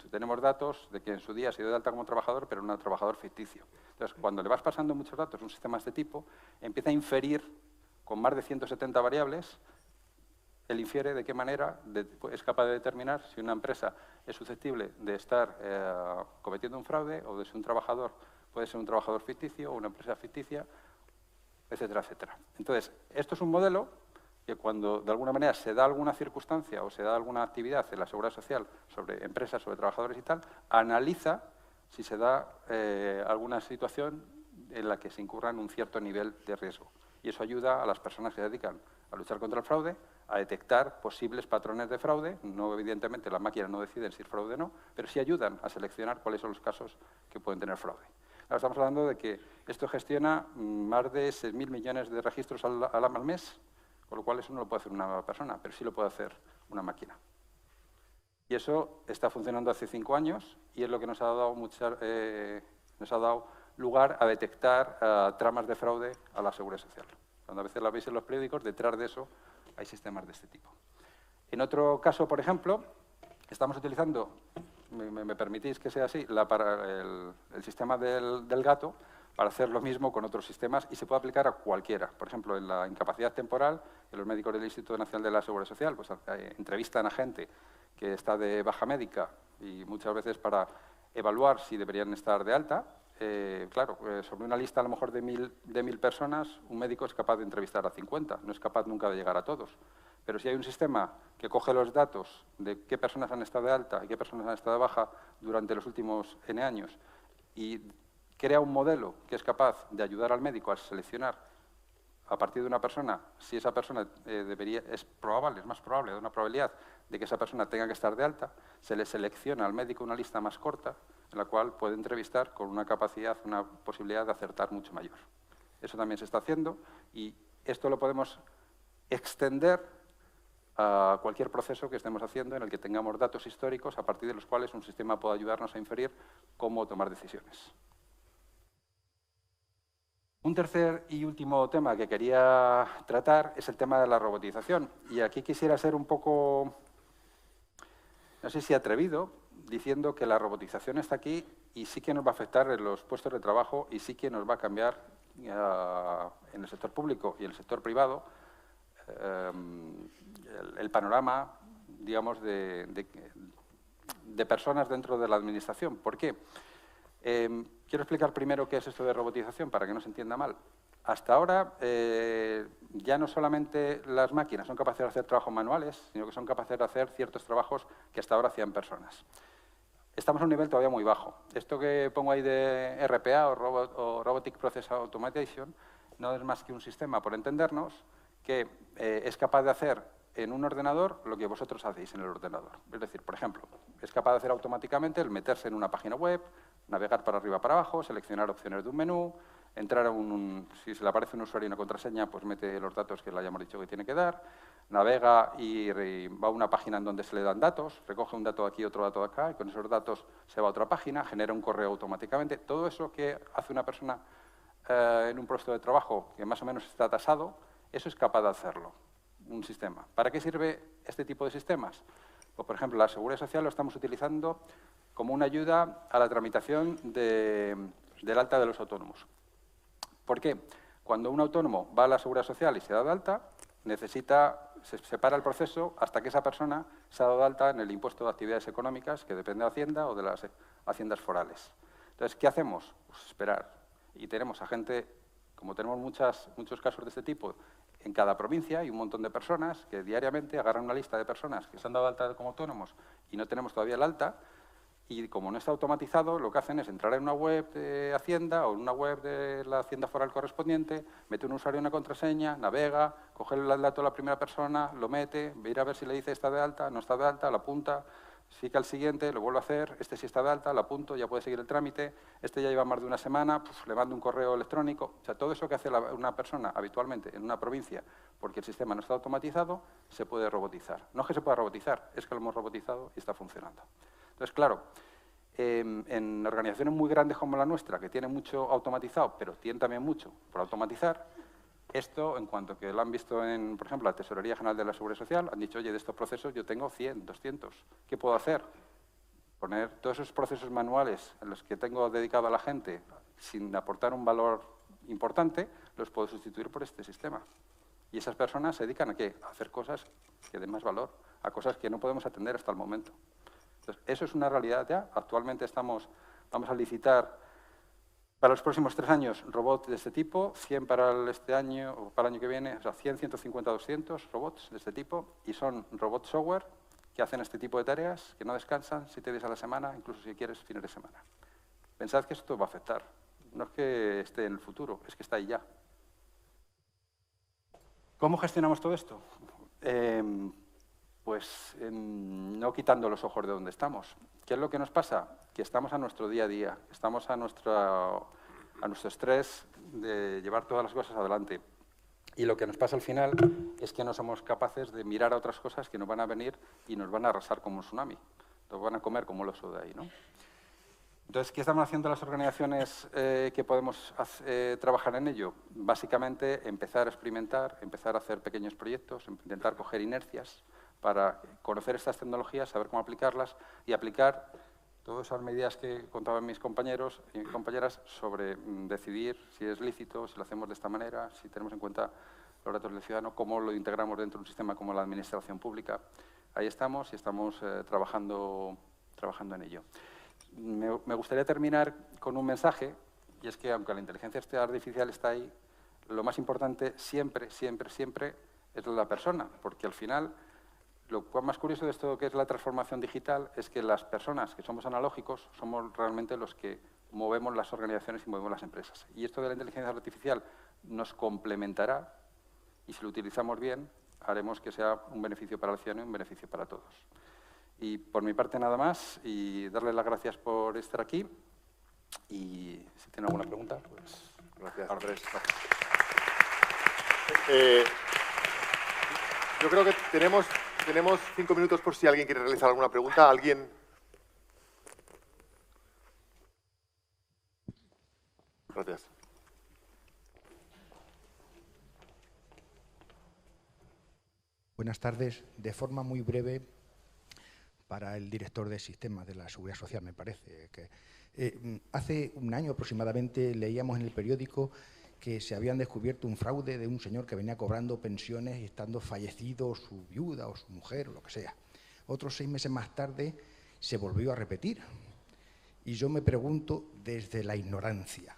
tenemos datos de que en su día ha sido de alta como trabajador, pero no un trabajador ficticio. Entonces, cuando le vas pasando muchos datos a un sistema de este tipo, empieza a inferir con más de 170 variables, él infiere de qué manera es capaz de determinar si una empresa es susceptible de estar cometiendo un fraude o de si un trabajador puede ser un trabajador ficticio o una empresa ficticia, etcétera, etcétera. Entonces, esto es un modelo que cuando de alguna manera se da alguna circunstancia o se da alguna actividad en la seguridad social sobre empresas, sobre trabajadores y tal, analiza si se da alguna situación en la que se incurra en un cierto nivel de riesgo. Y eso ayuda a las personas que se dedican a luchar contra el fraude, a detectar posibles patrones de fraude. No, evidentemente, las máquinas no deciden si es fraude o no, pero sí ayudan a seleccionar cuáles son los casos que pueden tener fraude. Ahora estamos hablando de que esto gestiona más de 6.000 millones de registros al mes, con lo cual eso no lo puede hacer una persona, pero sí lo puede hacer una máquina. Y eso está funcionando hace 5 años y es lo que nos ha dado lugar a detectar tramas de fraude a la seguridad social. Cuando a veces la veis en los periódicos, detrás de eso hay sistemas de este tipo. En otro caso, por ejemplo, estamos utilizando, me permitís que sea así, el sistema del gato para hacer lo mismo con otros sistemas y se puede aplicar a cualquiera. Por ejemplo, en la incapacidad temporal, los médicos del Instituto Nacional de la Seguridad Social pues, entrevistan a gente que está de baja médica y muchas veces para evaluar si deberían estar de alta. Claro, sobre una lista a lo mejor de 1.000 personas, un médico es capaz de entrevistar a 50, no es capaz nunca de llegar a todos. Pero si hay un sistema que coge los datos de qué personas han estado de alta y qué personas han estado de baja durante los últimos N años y crea un modelo que es capaz de ayudar al médico a seleccionar a partir de una persona, si esa persona es más probable, de una probabilidad de que esa persona tenga que estar de alta, se le selecciona al médico una lista más corta en la cual puede entrevistar con una capacidad, una posibilidad de acertar mucho mayor. Eso también se está haciendo y esto lo podemos extender a cualquier proceso que estemos haciendo en el que tengamos datos históricos a partir de los cuales un sistema pueda ayudarnos a inferir cómo tomar decisiones. Un tercer y último tema que quería tratar es el tema de la robotización. Y aquí quisiera ser un poco, no sé si atrevido, diciendo que la robotización está aquí y sí que nos va a afectar en los puestos de trabajo y sí que nos va a cambiar en el sector público y en el sector privado el panorama, digamos, de personas dentro de la administración. ¿Por qué? Quiero explicar primero qué es esto de robotización para que no se entienda mal. Hasta ahora ya no solamente las máquinas son capaces de hacer trabajos manuales, sino que son capaces de hacer ciertos trabajos que hasta ahora hacían personas. Estamos a un nivel todavía muy bajo. Esto que pongo ahí de RPA o Robotic Process Automation no es más que un sistema, por entendernos, que es capaz de hacer en un ordenador lo que vosotros hacéis en el ordenador. Es decir, por ejemplo, es capaz de hacer automáticamente el meterse en una página web, navegar para arriba para abajo, seleccionar opciones de un menú, entrar a si se le aparece un usuario y una contraseña, pues mete los datos que le hayamos dicho que tiene que dar, navega y va a una página en donde se le dan datos, recoge un dato de aquí, otro dato de acá, y con esos datos se va a otra página, genera un correo automáticamente. Todo eso que hace una persona en un puesto de trabajo que más o menos está tasado, eso es capaz de hacerlo, un sistema. ¿Para qué sirve este tipo de sistemas? Pues, por ejemplo, la Seguridad Social lo estamos utilizando como una ayuda a la tramitación del alta de los autónomos. ¿Por qué? Cuando un autónomo va a la Seguridad Social y se da de alta, se separa el proceso hasta que esa persona se ha dado de alta en el impuesto de actividades económicas, que depende de Hacienda o de las haciendas forales. Entonces, ¿qué hacemos? Pues esperar. Y tenemos a gente, como tenemos muchos casos de este tipo, en cada provincia hay un montón de personas que diariamente agarran una lista de personas que se han dado de alta como autónomos y no tenemos todavía el alta, y como no está automatizado, lo que hacen es entrar en una web de Hacienda o en una web de la Hacienda foral correspondiente, mete un usuario y una contraseña, navega, coge el dato de la primera persona, lo mete, ir a ver si le dice está de alta, no está de alta, la apunta, sigue al siguiente, lo vuelve a hacer, este sí está de alta, lo apunto, ya puede seguir el trámite, este ya lleva más de una semana, le mando un correo electrónico. O sea, todo eso que hace una persona habitualmente en una provincia, porque el sistema no está automatizado, se puede robotizar. No es que se pueda robotizar, es que lo hemos robotizado y está funcionando. Entonces, claro, en organizaciones muy grandes como la nuestra, que tienen mucho automatizado, pero tienen también mucho por automatizar, esto, en cuanto que lo han visto en, por ejemplo, la Tesorería General de la Seguridad Social, han dicho, oye, de estos procesos yo tengo 100, 200. ¿Qué puedo hacer? Poner todos esos procesos manuales en los que tengo dedicado a la gente sin aportar un valor importante, los puedo sustituir por este sistema. Y esas personas se dedican ¿a qué? A hacer cosas que den más valor, a cosas que no podemos atender hasta el momento. Entonces, eso es una realidad ya. Actualmente vamos a licitar para los próximos 3 años robots de este tipo, 100 para este año o para el año que viene, o sea, 100, 150, 200 robots de este tipo, y son robots software que hacen este tipo de tareas, que no descansan 7 días a la semana, incluso si quieres fines de semana. Pensad que esto va a afectar. No es que esté en el futuro, es que está ahí ya. ¿Cómo gestionamos todo esto? No quitando los ojos de donde estamos. ¿Qué es lo que nos pasa? Que estamos a nuestro día a día, estamos a nuestro estrés de llevar todas las cosas adelante. Y lo que nos pasa al final es que no somos capaces de mirar a otras cosas que nos van a venir y nos van a arrasar como un tsunami. Nos van a comer como el oso de ahí, ¿no? Entonces, ¿qué estamos haciendo las organizaciones que podemos trabajar en ello? Básicamente, empezar a experimentar, empezar a hacer pequeños proyectos, intentar coger inercias para conocer estas tecnologías, saber cómo aplicarlas y aplicar todas esas medidas que contaban mis compañeros y compañeras sobre decidir si es lícito, si lo hacemos de esta manera, si tenemos en cuenta los datos del ciudadano, cómo lo integramos dentro de un sistema como la administración pública. Ahí estamos y estamos trabajando en ello. Me gustaría terminar con un mensaje, y es que aunque la inteligencia artificial está ahí, lo más importante siempre, siempre, siempre es la persona, porque al final lo más curioso de esto que es la transformación digital es que las personas que somos analógicos somos realmente los que movemos las organizaciones y movemos las empresas. Y esto de la inteligencia artificial nos complementará y si lo utilizamos bien haremos que sea un beneficio para el ciudadano y un beneficio para todos. Y por mi parte nada más y darles las gracias por estar aquí y si tienen alguna pregunta, pues... Gracias, Andrés. Yo creo que tenemos 5 minutos por si alguien quiere realizar alguna pregunta. ¿Alguien? Gracias. Buenas tardes. De forma muy breve, para el director de sistemas de la Seguridad Social, me parece. Que, hace un año aproximadamente leíamos en el periódico que se habían descubierto un fraude de un señor que venía cobrando pensiones y estando fallecido su viuda o su mujer o lo que sea. Otros 6 meses más tarde se volvió a repetir. Y yo me pregunto desde la ignorancia,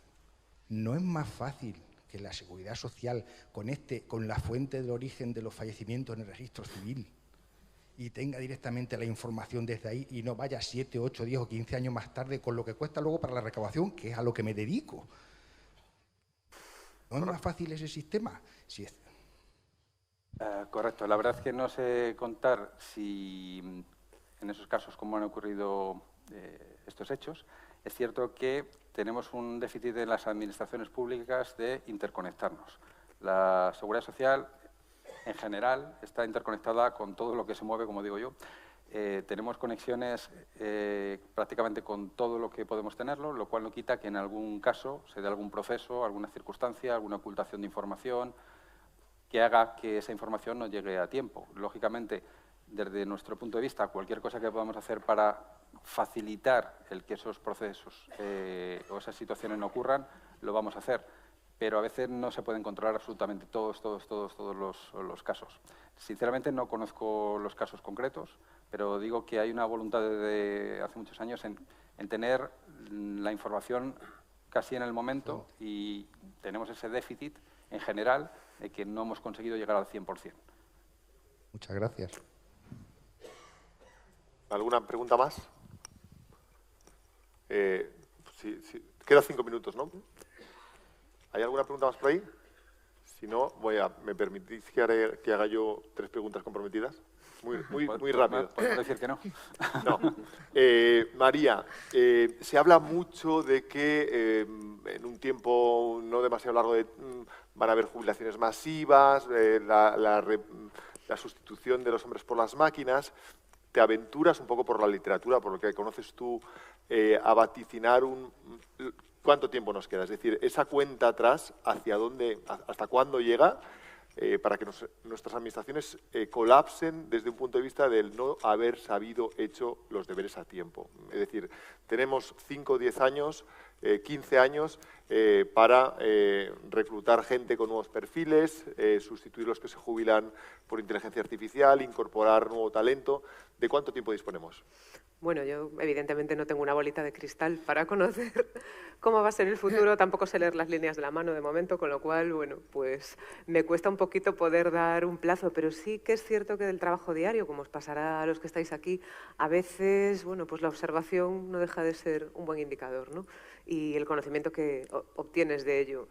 ¿no es más fácil que la Seguridad Social conecte con la fuente del origen de los fallecimientos en el registro civil y tenga directamente la información desde ahí y no vaya 7, 8, 10 o 15 años más tarde con lo que cuesta luego para la recaudación, que es a lo que me dedico? ¿No es más fácil ese sistema? Si es... Correcto. La verdad es que no sé contar si en esos casos cómo han ocurrido estos hechos es cierto que tenemos un déficit en las administraciones públicas de interconectarnos. La seguridad social, en general, está interconectada con todo lo que se mueve, como digo yo. Tenemos conexiones prácticamente con todo lo que podemos tenerlo, lo cual no quita que en algún caso se dé algún proceso, alguna circunstancia, alguna ocultación de información que haga que esa información no llegue a tiempo. Lógicamente, desde nuestro punto de vista, cualquier cosa que podamos hacer para facilitar el que esos procesos o esas situaciones no ocurran, lo vamos a hacer. Pero a veces no se pueden controlar absolutamente todos los casos. Sinceramente, no conozco los casos concretos, pero digo que hay una voluntad desde hace muchos años en tener la información casi en el momento y tenemos ese déficit en general de que no hemos conseguido llegar al 100%. Muchas gracias. ¿Alguna pregunta más? Queda 5 minutos, ¿no? ¿Hay alguna pregunta más por ahí? Si no, ¿me permitís que haga yo 3 preguntas comprometidas? Muy rápido. ¿Puedo decir que no? No. María, se habla mucho de que en un tiempo no demasiado largo van a haber jubilaciones masivas, la sustitución de los hombres por las máquinas. ¿Te aventuras un poco por la literatura, por lo que conoces tú, a vaticinar cuánto tiempo nos queda? Es decir, esa cuenta atrás, ¿hacia dónde, hasta cuándo llega? Para que nuestras administraciones colapsen desde un punto de vista del no haber sabido hecho los deberes a tiempo. Es decir, tenemos 5 o 10 años, 15 años para reclutar gente con nuevos perfiles, sustituir los que se jubilan por inteligencia artificial, incorporar nuevo talento. ¿De cuánto tiempo disponemos? Bueno, yo evidentemente no tengo una bolita de cristal para conocer cómo va a ser el futuro, tampoco sé leer las líneas de la mano de momento, con lo cual, bueno, pues me cuesta un poquito poder dar un plazo, pero sí que es cierto que del trabajo diario, como os pasará a los que estáis aquí, a veces, bueno, pues la observación no deja de ser un buen indicador, ¿no? Y el conocimiento que obtienes de ello.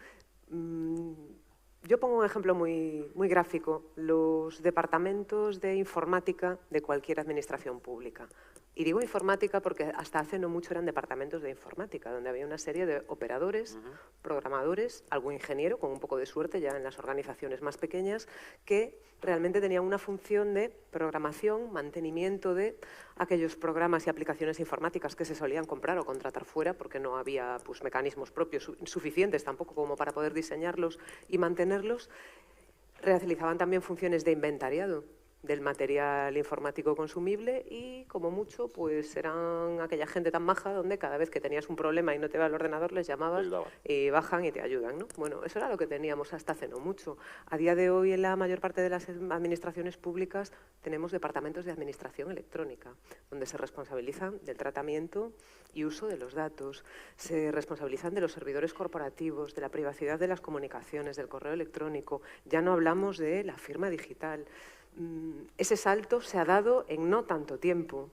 Yo pongo un ejemplo muy gráfico, los departamentos de informática de cualquier administración pública. Y digo informática porque hasta hace no mucho eran departamentos de informática, donde había una serie de operadores, programadores, algún ingeniero, con un poco de suerte ya en las organizaciones más pequeñas, que realmente tenían una función de programación, mantenimiento de aquellos programas y aplicaciones informáticas que se solían comprar o contratar fuera, porque no había pues, mecanismos propios suficientes tampoco como para poder diseñarlos y mantenerlos. Realizaban también funciones de inventariado del material informático consumible y, como mucho, pues eran aquella gente tan maja donde cada vez que tenías un problema y no te va el ordenador les llamabas y bajan y te ayudan, ¿no? Bueno, eso era lo que teníamos hasta hace no mucho. A día de hoy, en la mayor parte de las administraciones públicas tenemos departamentos de administración electrónica, donde se responsabilizan del tratamiento y uso de los datos, se responsabilizan de los servidores corporativos, de la privacidad de las comunicaciones, del correo electrónico. Ya no hablamos de la firma digital. Ese salto se ha dado en no tanto tiempo.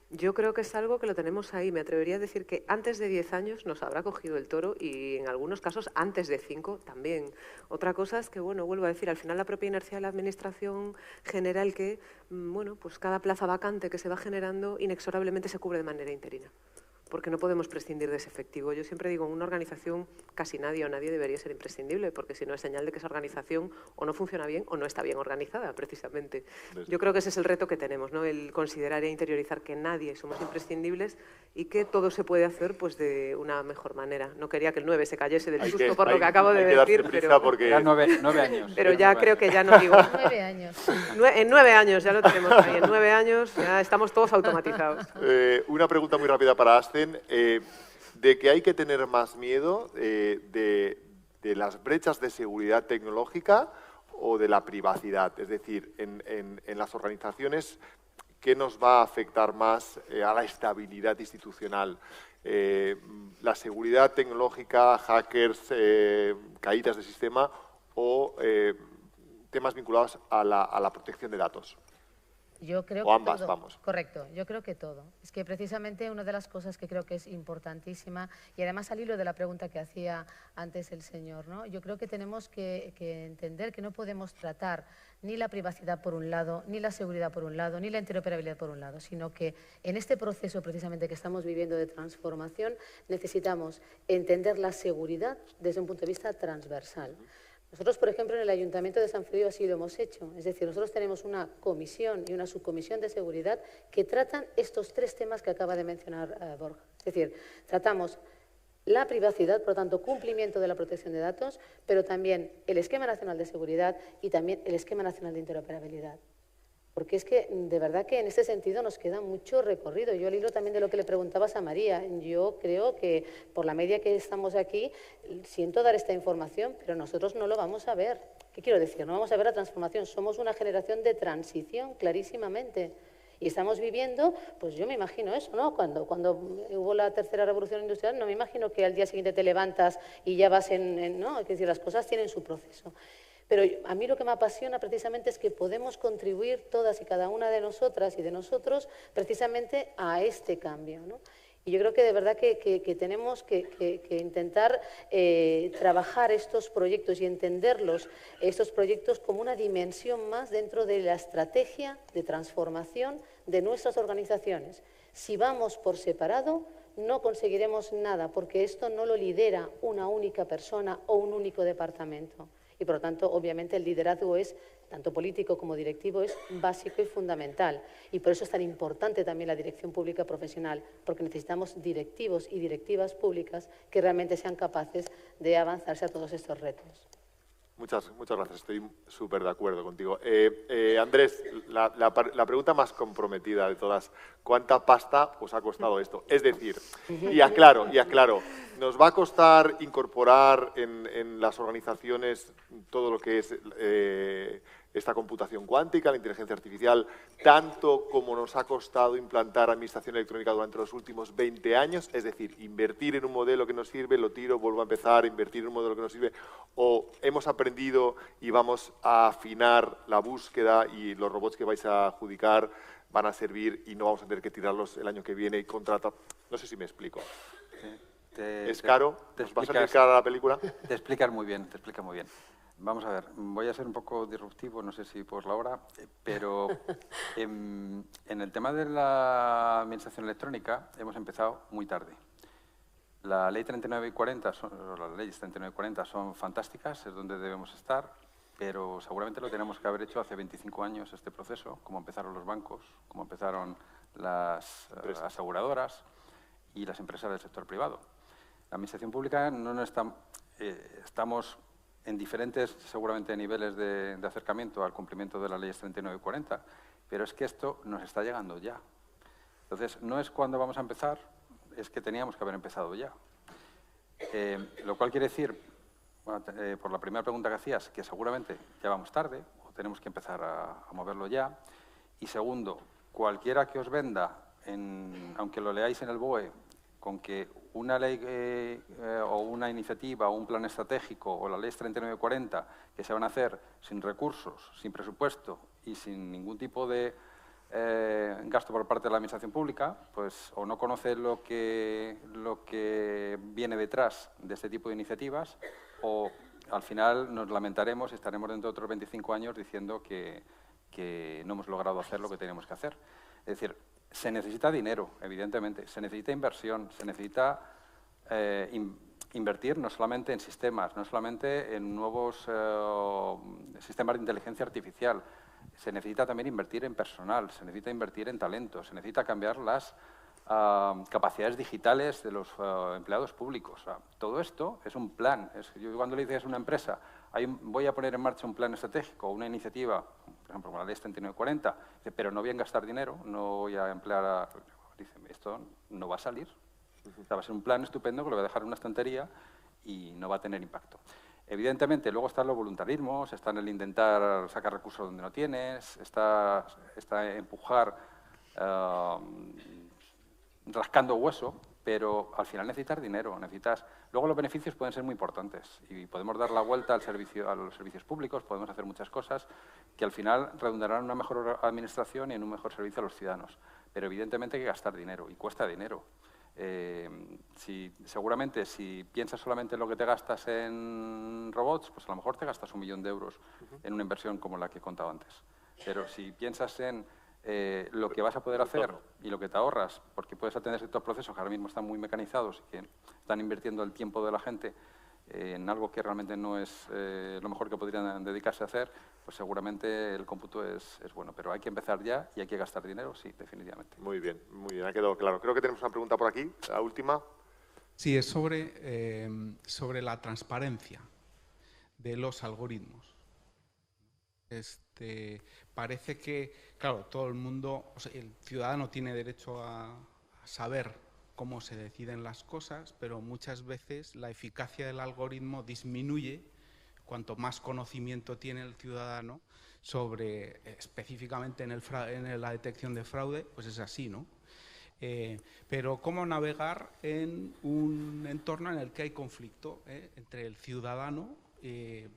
Yo creo que es algo que lo tenemos ahí. Me atrevería a decir que antes de 10 años nos habrá cogido el toro y en algunos casos antes de 5 también. Otra cosa es que, bueno, vuelvo a decir, al final la propia inercia de la administración genera el que, bueno, pues cada plaza vacante que se va generando inexorablemente se cubre de manera interina, porque no podemos prescindir de ese efectivo. Yo siempre digo, en una organización casi nadie o nadie debería ser imprescindible, porque si no es señal de que esa organización o no funciona bien o no está bien organizada, precisamente. Yo creo que ese es el reto que tenemos, ¿no? El considerar e interiorizar que nadie somos imprescindibles y que todo se puede hacer pues, de una mejor manera. No quería que el 9 se cayese del susto por lo que acabo de decir, pero... Porque... Ya 9 años. Pero ya creo que ya no digo... 9 años. En 9 años ya lo tenemos ahí. En 9 años ya estamos todos automatizados. Una pregunta muy rápida para Asten. De que hay que tener más miedo de las brechas de seguridad tecnológica o de la privacidad. Es decir, en las organizaciones, ¿qué nos va a afectar más a la estabilidad institucional? ¿La seguridad tecnológica, hackers, caídas de sistema o temas vinculados a la protección de datos? Yo creo o ambas, que todo. vamos. Correcto, yo creo que todo. Es que precisamente una de las cosas que creo que es importantísima, y además al hilo de la pregunta que hacía antes el señor, ¿no? Yo creo que tenemos que entender que no podemos tratar ni la privacidad por un lado, ni la seguridad por un lado, ni la interoperabilidad por un lado, sino que en este proceso precisamente que estamos viviendo de transformación necesitamos entender la seguridad desde un punto de vista transversal. Nosotros, por ejemplo, en el Ayuntamiento de San Feliu así lo hemos hecho. Es decir, nosotros tenemos una comisión y una subcomisión de seguridad que tratan estos tres temas que acaba de mencionar Borja. Es decir, tratamos la privacidad, por lo tanto, cumplimiento de la protección de datos, pero también el Esquema Nacional de Seguridad y también el Esquema Nacional de Interoperabilidad. Porque es que, de verdad que en ese sentido nos queda mucho recorrido. Yo al hilo también de lo que le preguntabas a María, yo creo que por la media que estamos aquí, siento dar esta información, pero nosotros no lo vamos a ver. ¿Qué quiero decir? No vamos a ver la transformación. Somos una generación de transición, clarísimamente. Y estamos viviendo, pues yo me imagino eso, ¿no? Cuando hubo la tercera revolución industrial, no me imagino que al día siguiente te levantas y ya vas ¿no? Es decir, las cosas tienen su proceso. Pero a mí lo que me apasiona precisamente es que podemos contribuir todas y cada una de nosotras y de nosotros precisamente a este cambio, ¿no? Y yo creo que de verdad que tenemos que intentar trabajar estos proyectos y entenderlos, estos proyectos como una dimensión más dentro de la estrategia de transformación de nuestras organizaciones. Si vamos por separado, no conseguiremos nada, porque esto no lo lidera una única persona o un único departamento. Y, por lo tanto, obviamente, el liderazgo es, tanto político como directivo, es básico y fundamental. Y por eso es tan importante también la dirección pública profesional, porque necesitamos directivos y directivas públicas que realmente sean capaces de avanzarse a todos estos retos. Muchas gracias, estoy súper de acuerdo contigo. Andrés, la pregunta más comprometida de todas, ¿cuánta pasta os ha costado esto? Es decir, y aclaro, ¿nos va a costar incorporar en las organizaciones todo lo que es esta computación cuántica, la inteligencia artificial, tanto como nos ha costado implantar administración electrónica durante los últimos 20 años? Es decir, invertir en un modelo que nos sirve, lo tiro, vuelvo a empezar, invertir en un modelo que nos sirve, o hemos aprendido y vamos a afinar la búsqueda y los robots que vais a adjudicar van a servir y no vamos a tener que tirarlos el año que viene y contratar. No sé si me explico. ¿Es caro? ¿Nos va a salir cara la película? Te explicas muy bien, te explica muy bien. Vamos a ver, voy a ser un poco disruptivo, no sé si por la hora, pero en el tema de la administración electrónica hemos empezado muy tarde. La ley 39 y 40, las leyes 39 y 40 son fantásticas, es donde debemos estar, pero seguramente lo tenemos que haber hecho hace 25 años este proceso, como empezaron los bancos, como empezaron las aseguradoras y las empresas del sector privado. La administración pública no estamos en diferentes, seguramente, niveles de acercamiento al cumplimiento de las leyes 39 y 40, pero es que esto nos está llegando ya. Entonces, no es cuando vamos a empezar, es que teníamos que haber empezado ya. Lo cual quiere decir, bueno, por la primera pregunta que hacías, que seguramente ya vamos tarde, o tenemos que empezar a moverlo ya. Y segundo, cualquiera que os venda, aunque lo leáis en el BOE, con que una ley o una iniciativa o un plan estratégico o la ley 3940 que se van a hacer sin recursos, sin presupuesto y sin ningún tipo de gasto por parte de la administración pública, pues o no conoce lo que viene detrás de este tipo de iniciativas, o al final nos lamentaremos y estaremos dentro de otros 25 años diciendo que no hemos logrado hacer lo que teníamos que hacer. Es decir, se necesita dinero, evidentemente, se necesita inversión, se necesita invertir no solamente en sistemas, no solamente en nuevos sistemas de inteligencia artificial, se necesita también invertir en personal, se necesita invertir en talento, se necesita cambiar las capacidades digitales de los empleados públicos. O sea, todo esto es un plan. Yo cuando le dices a una empresa, voy a poner en marcha un plan estratégico, una iniciativa, por ejemplo, como la ley 3940, pero no voy a gastar dinero, no voy a emplear dice, esto no va a salir. O sea, va a ser un plan estupendo que lo voy a dejar en una estantería y no va a tener impacto. Evidentemente, luego están los voluntarismos, está en el intentar sacar recursos donde no tienes, está empujar rascando hueso, pero al final necesitas dinero, necesitas Luego los beneficios pueden ser muy importantes y podemos dar la vuelta al servicio, a los servicios públicos, podemos hacer muchas cosas que al final redundarán en una mejor administración y en un mejor servicio a los ciudadanos. Pero evidentemente hay que gastar dinero y cuesta dinero. Seguramente si piensas solamente en lo que te gastas en robots, pues a lo mejor te gastas 1 millón de euros en una inversión como la que he contado antes. Pero si piensas en lo que vas a poder hacer y lo que te ahorras, porque puedes atender estos procesos que ahora mismo están muy mecanizados y que están invirtiendo el tiempo de la gente en algo que realmente no es lo mejor que podrían dedicarse a hacer, pues seguramente el cómputo es bueno. Pero hay que empezar ya y hay que gastar dinero, sí, definitivamente. Muy bien, ha quedado claro. Creo que tenemos una pregunta por aquí, la última. Sí, es sobre la transparencia de los algoritmos. Parece que, claro, todo el mundo, o sea, el ciudadano tiene derecho a saber cómo se deciden las cosas, pero muchas veces la eficacia del algoritmo disminuye cuanto más conocimiento tiene el ciudadano sobre, específicamente en la detección de fraude, pues es así, ¿no? Pero cómo navegar en un entorno en el que hay conflicto entre el ciudadano,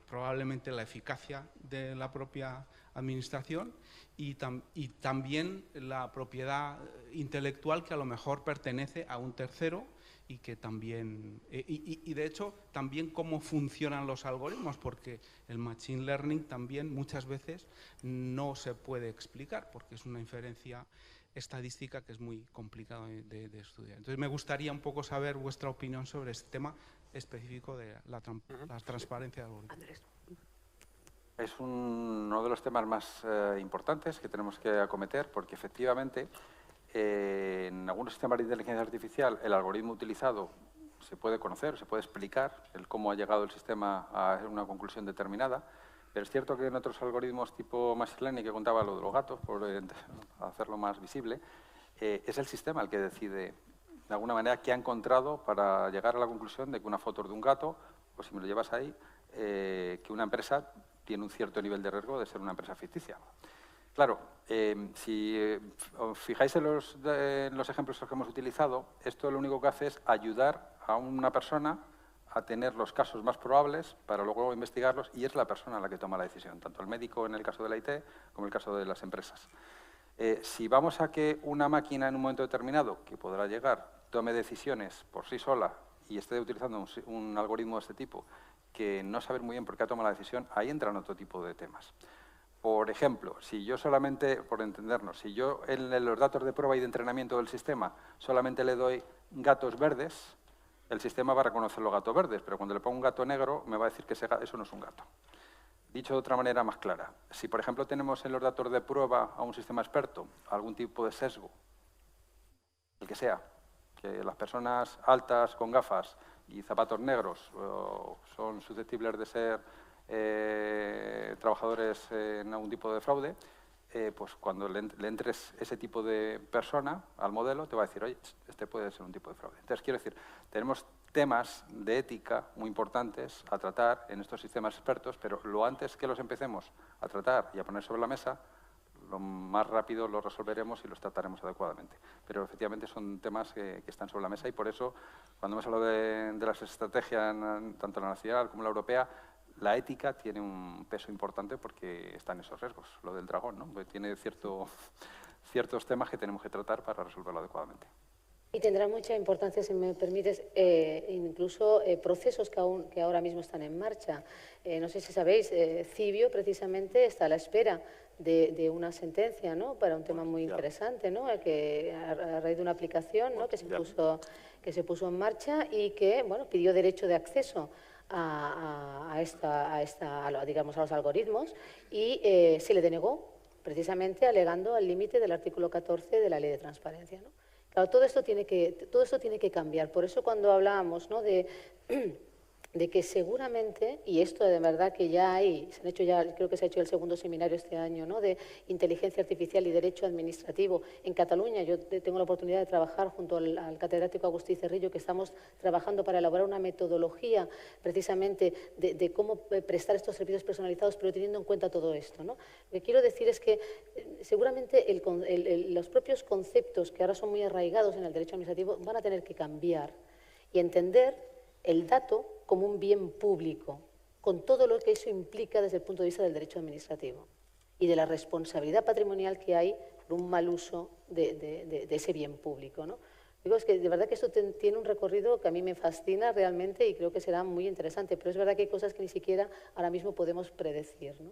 probablemente la eficacia de la propia administración y también la propiedad intelectual que a lo mejor pertenece a un tercero y que también, y de hecho también cómo funcionan los algoritmos, porque el machine learning también muchas veces no se puede explicar porque es una inferencia estadística que es muy complicado de estudiar. Entonces me gustaría un poco saber vuestra opinión sobre este tema específico de la transparencia del algoritmo. Andrés. Es uno de los temas más importantes que tenemos que acometer porque efectivamente en algunos sistemas de inteligencia artificial el algoritmo utilizado se puede conocer, se puede explicar el cómo ha llegado el sistema a una conclusión determinada, pero es cierto que en otros algoritmos tipo machine learning, que contaba lo de los gatos, por hacerlo más visible, es el sistema el que decide de alguna manera qué ha encontrado para llegar a la conclusión de que una foto es de un gato, o si me lo llevas ahí, que una empresa tiene un cierto nivel de riesgo de ser una empresa ficticia. Claro, si os fijáis en los ejemplos que hemos utilizado, esto lo único que hace es ayudar a una persona a tener los casos más probables para luego investigarlos y es la persona la que toma la decisión, tanto el médico en el caso de la IT como en el caso de las empresas. Si vamos a que una máquina en un momento determinado, que podrá llegar, tome decisiones por sí sola y esté utilizando un algoritmo de este tipo, que no saber muy bien por qué ha tomado la decisión, ahí entran otro tipo de temas. Por ejemplo, si yo solamente, por entendernos, si yo en los datos de prueba y de entrenamiento del sistema solamente le doy gatos verdes, el sistema va a reconocer los gatos verdes, pero cuando le pongo un gato negro me va a decir que eso no es un gato. Dicho de otra manera más clara, si por ejemplo tenemos en los datos de prueba a un sistema experto algún tipo de sesgo, el que sea, que las personas altas con gafas y zapatos negros son susceptibles de ser trabajadores en algún tipo de fraude, pues cuando le entres ese tipo de persona al modelo, te va a decir, oye, este puede ser un tipo de fraude. Entonces, quiero decir, tenemos temas de ética muy importantes a tratar en estos sistemas expertos, pero lo antes que los empecemos a tratar y a poner sobre la mesa, lo más rápido los resolveremos y los trataremos adecuadamente. Pero efectivamente son temas que están sobre la mesa y por eso, cuando hemos hablado de las estrategias, tanto la nacional como la europea, la ética tiene un peso importante porque están esos riesgos, lo del dragón, ¿no? Porque tiene ciertos temas que tenemos que tratar para resolverlo adecuadamente. Y tendrá mucha importancia, si me permites, incluso procesos que ahora mismo están en marcha. No sé si sabéis, Cibio precisamente está a la espera de una sentencia, ¿no? Para un tema muy interesante, ¿no? Que a raíz de una aplicación, ¿no? que se puso en marcha y que, bueno, pidió derecho de acceso digamos, a los algoritmos y se le denegó, precisamente alegando al límite del artículo 14 de la Ley de Transparencia, ¿no? Claro, todo esto tiene que cambiar. Por eso cuando hablábamos, ¿no? de que seguramente, y esto de verdad que ya hay, creo que se ha hecho el segundo seminario este año, ¿no? De inteligencia artificial y derecho administrativo en Cataluña. Yo tengo la oportunidad de trabajar junto al catedrático Agustí Cerrillo, que estamos trabajando para elaborar una metodología precisamente de cómo prestar estos servicios personalizados, pero teniendo en cuenta todo esto, ¿no? Lo que quiero decir es que seguramente los propios conceptos que ahora son muy arraigados en el derecho administrativo van a tener que cambiar y entender el dato como un bien público, con todo lo que eso implica desde el punto de vista del derecho administrativo y de la responsabilidad patrimonial que hay por un mal uso de ese bien público, ¿no? Digo, es que de verdad que esto tiene un recorrido que a mí me fascina realmente y creo que será muy interesante, pero es verdad que hay cosas que ni siquiera ahora mismo podemos predecir, ¿no?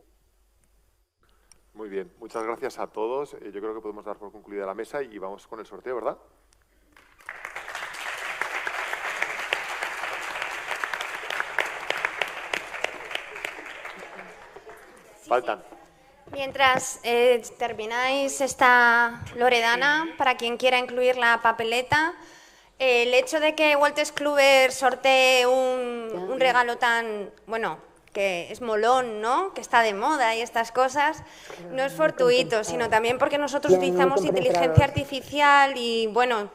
Muy bien, muchas gracias a todos. Yo creo que podemos dar por concluida la mesa y vamos con el sorteo, ¿verdad? Faltan. Mientras termináis esta loredana, para quien quiera incluir la papeleta, el hecho de que Wolters Kluwer sortee un regalo tan, bueno, que es molón, ¿no?, que está de moda y estas cosas, no es fortuito, sino también porque nosotros utilizamos inteligencia artificial y, bueno,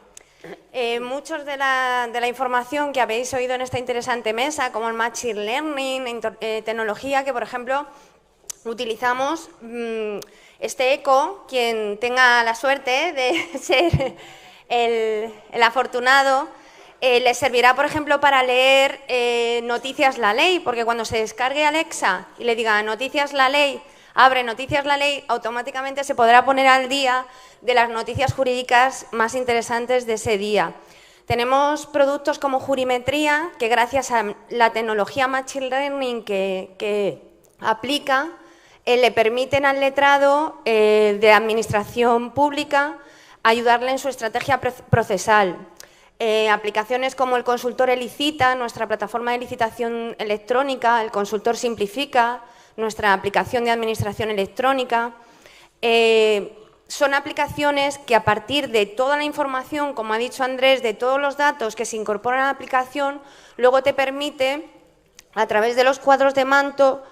muchos de la información que habéis oído en esta interesante mesa, como el Machine Learning, tecnología que, por ejemplo, utilizamos este eco, quien tenga la suerte de ser el afortunado, le servirá, por ejemplo, para leer Noticias La Ley, porque cuando se descargue Alexa y le diga Noticias La Ley, abre Noticias La Ley, automáticamente se podrá poner al día de las noticias jurídicas más interesantes de ese día. Tenemos productos como Jurimetría, que gracias a la tecnología Machine Learning que aplica, le permiten al letrado de administración pública ayudarle en su estrategia procesal. Aplicaciones como el Consultor Elicita, nuestra plataforma de licitación electrónica, el Consultor Simplifica, nuestra aplicación de administración electrónica, son aplicaciones que a partir de toda la información, como ha dicho Andrés, de todos los datos que se incorporan a la aplicación, luego te permite, a través de los cuadros de mando,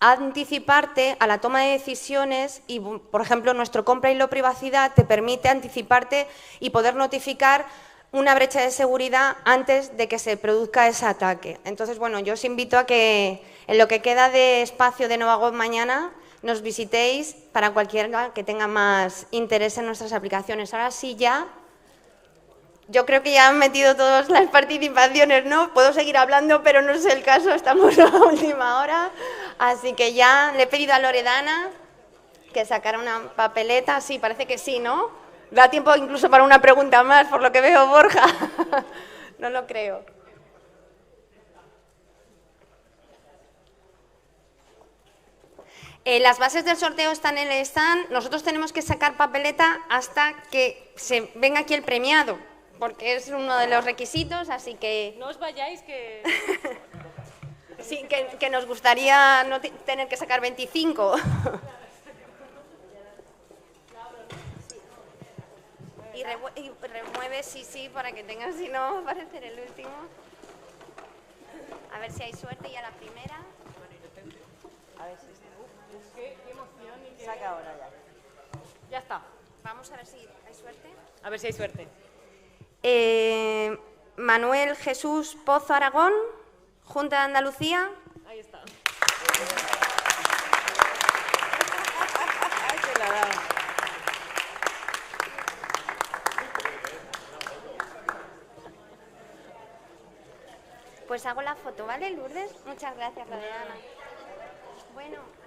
anticiparte a la toma de decisiones y, por ejemplo, nuestro Compra y lo Privacidad te permite anticiparte y poder notificar una brecha de seguridad antes de que se produzca ese ataque. Entonces, bueno, yo os invito a que en lo que queda de espacio de Nova Web mañana nos visitéis para cualquiera que tenga más interés en nuestras aplicaciones. Ahora sí ya, yo creo que ya han metido todas las participaciones, ¿no? Puedo seguir hablando, pero no es el caso, estamos a última hora. Así que ya le he pedido a Loredana que sacara una papeleta. Sí, parece que sí, ¿no? Da tiempo incluso para una pregunta más, por lo que veo, Borja. No lo creo. Las bases del sorteo están en el stand. Nosotros tenemos que sacar papeleta hasta que se venga aquí el premiado, porque es uno de los requisitos, así que... No os vayáis, que... Sí, que nos gustaría no tener que sacar 25. Y remueve, sí, para que tengas, si no, va a aparecer el último. A ver si hay suerte y a la primera. A ver si Qué emoción y qué... saca ahora ya. Ya está. Vamos a ver si hay suerte. A ver si hay suerte. Manuel Jesús Pozo Aragón, Junta de Andalucía. Ahí está. Se la ha dado. Pues hago la foto, ¿vale, Lourdes? Muchas gracias, Loredana. Bueno.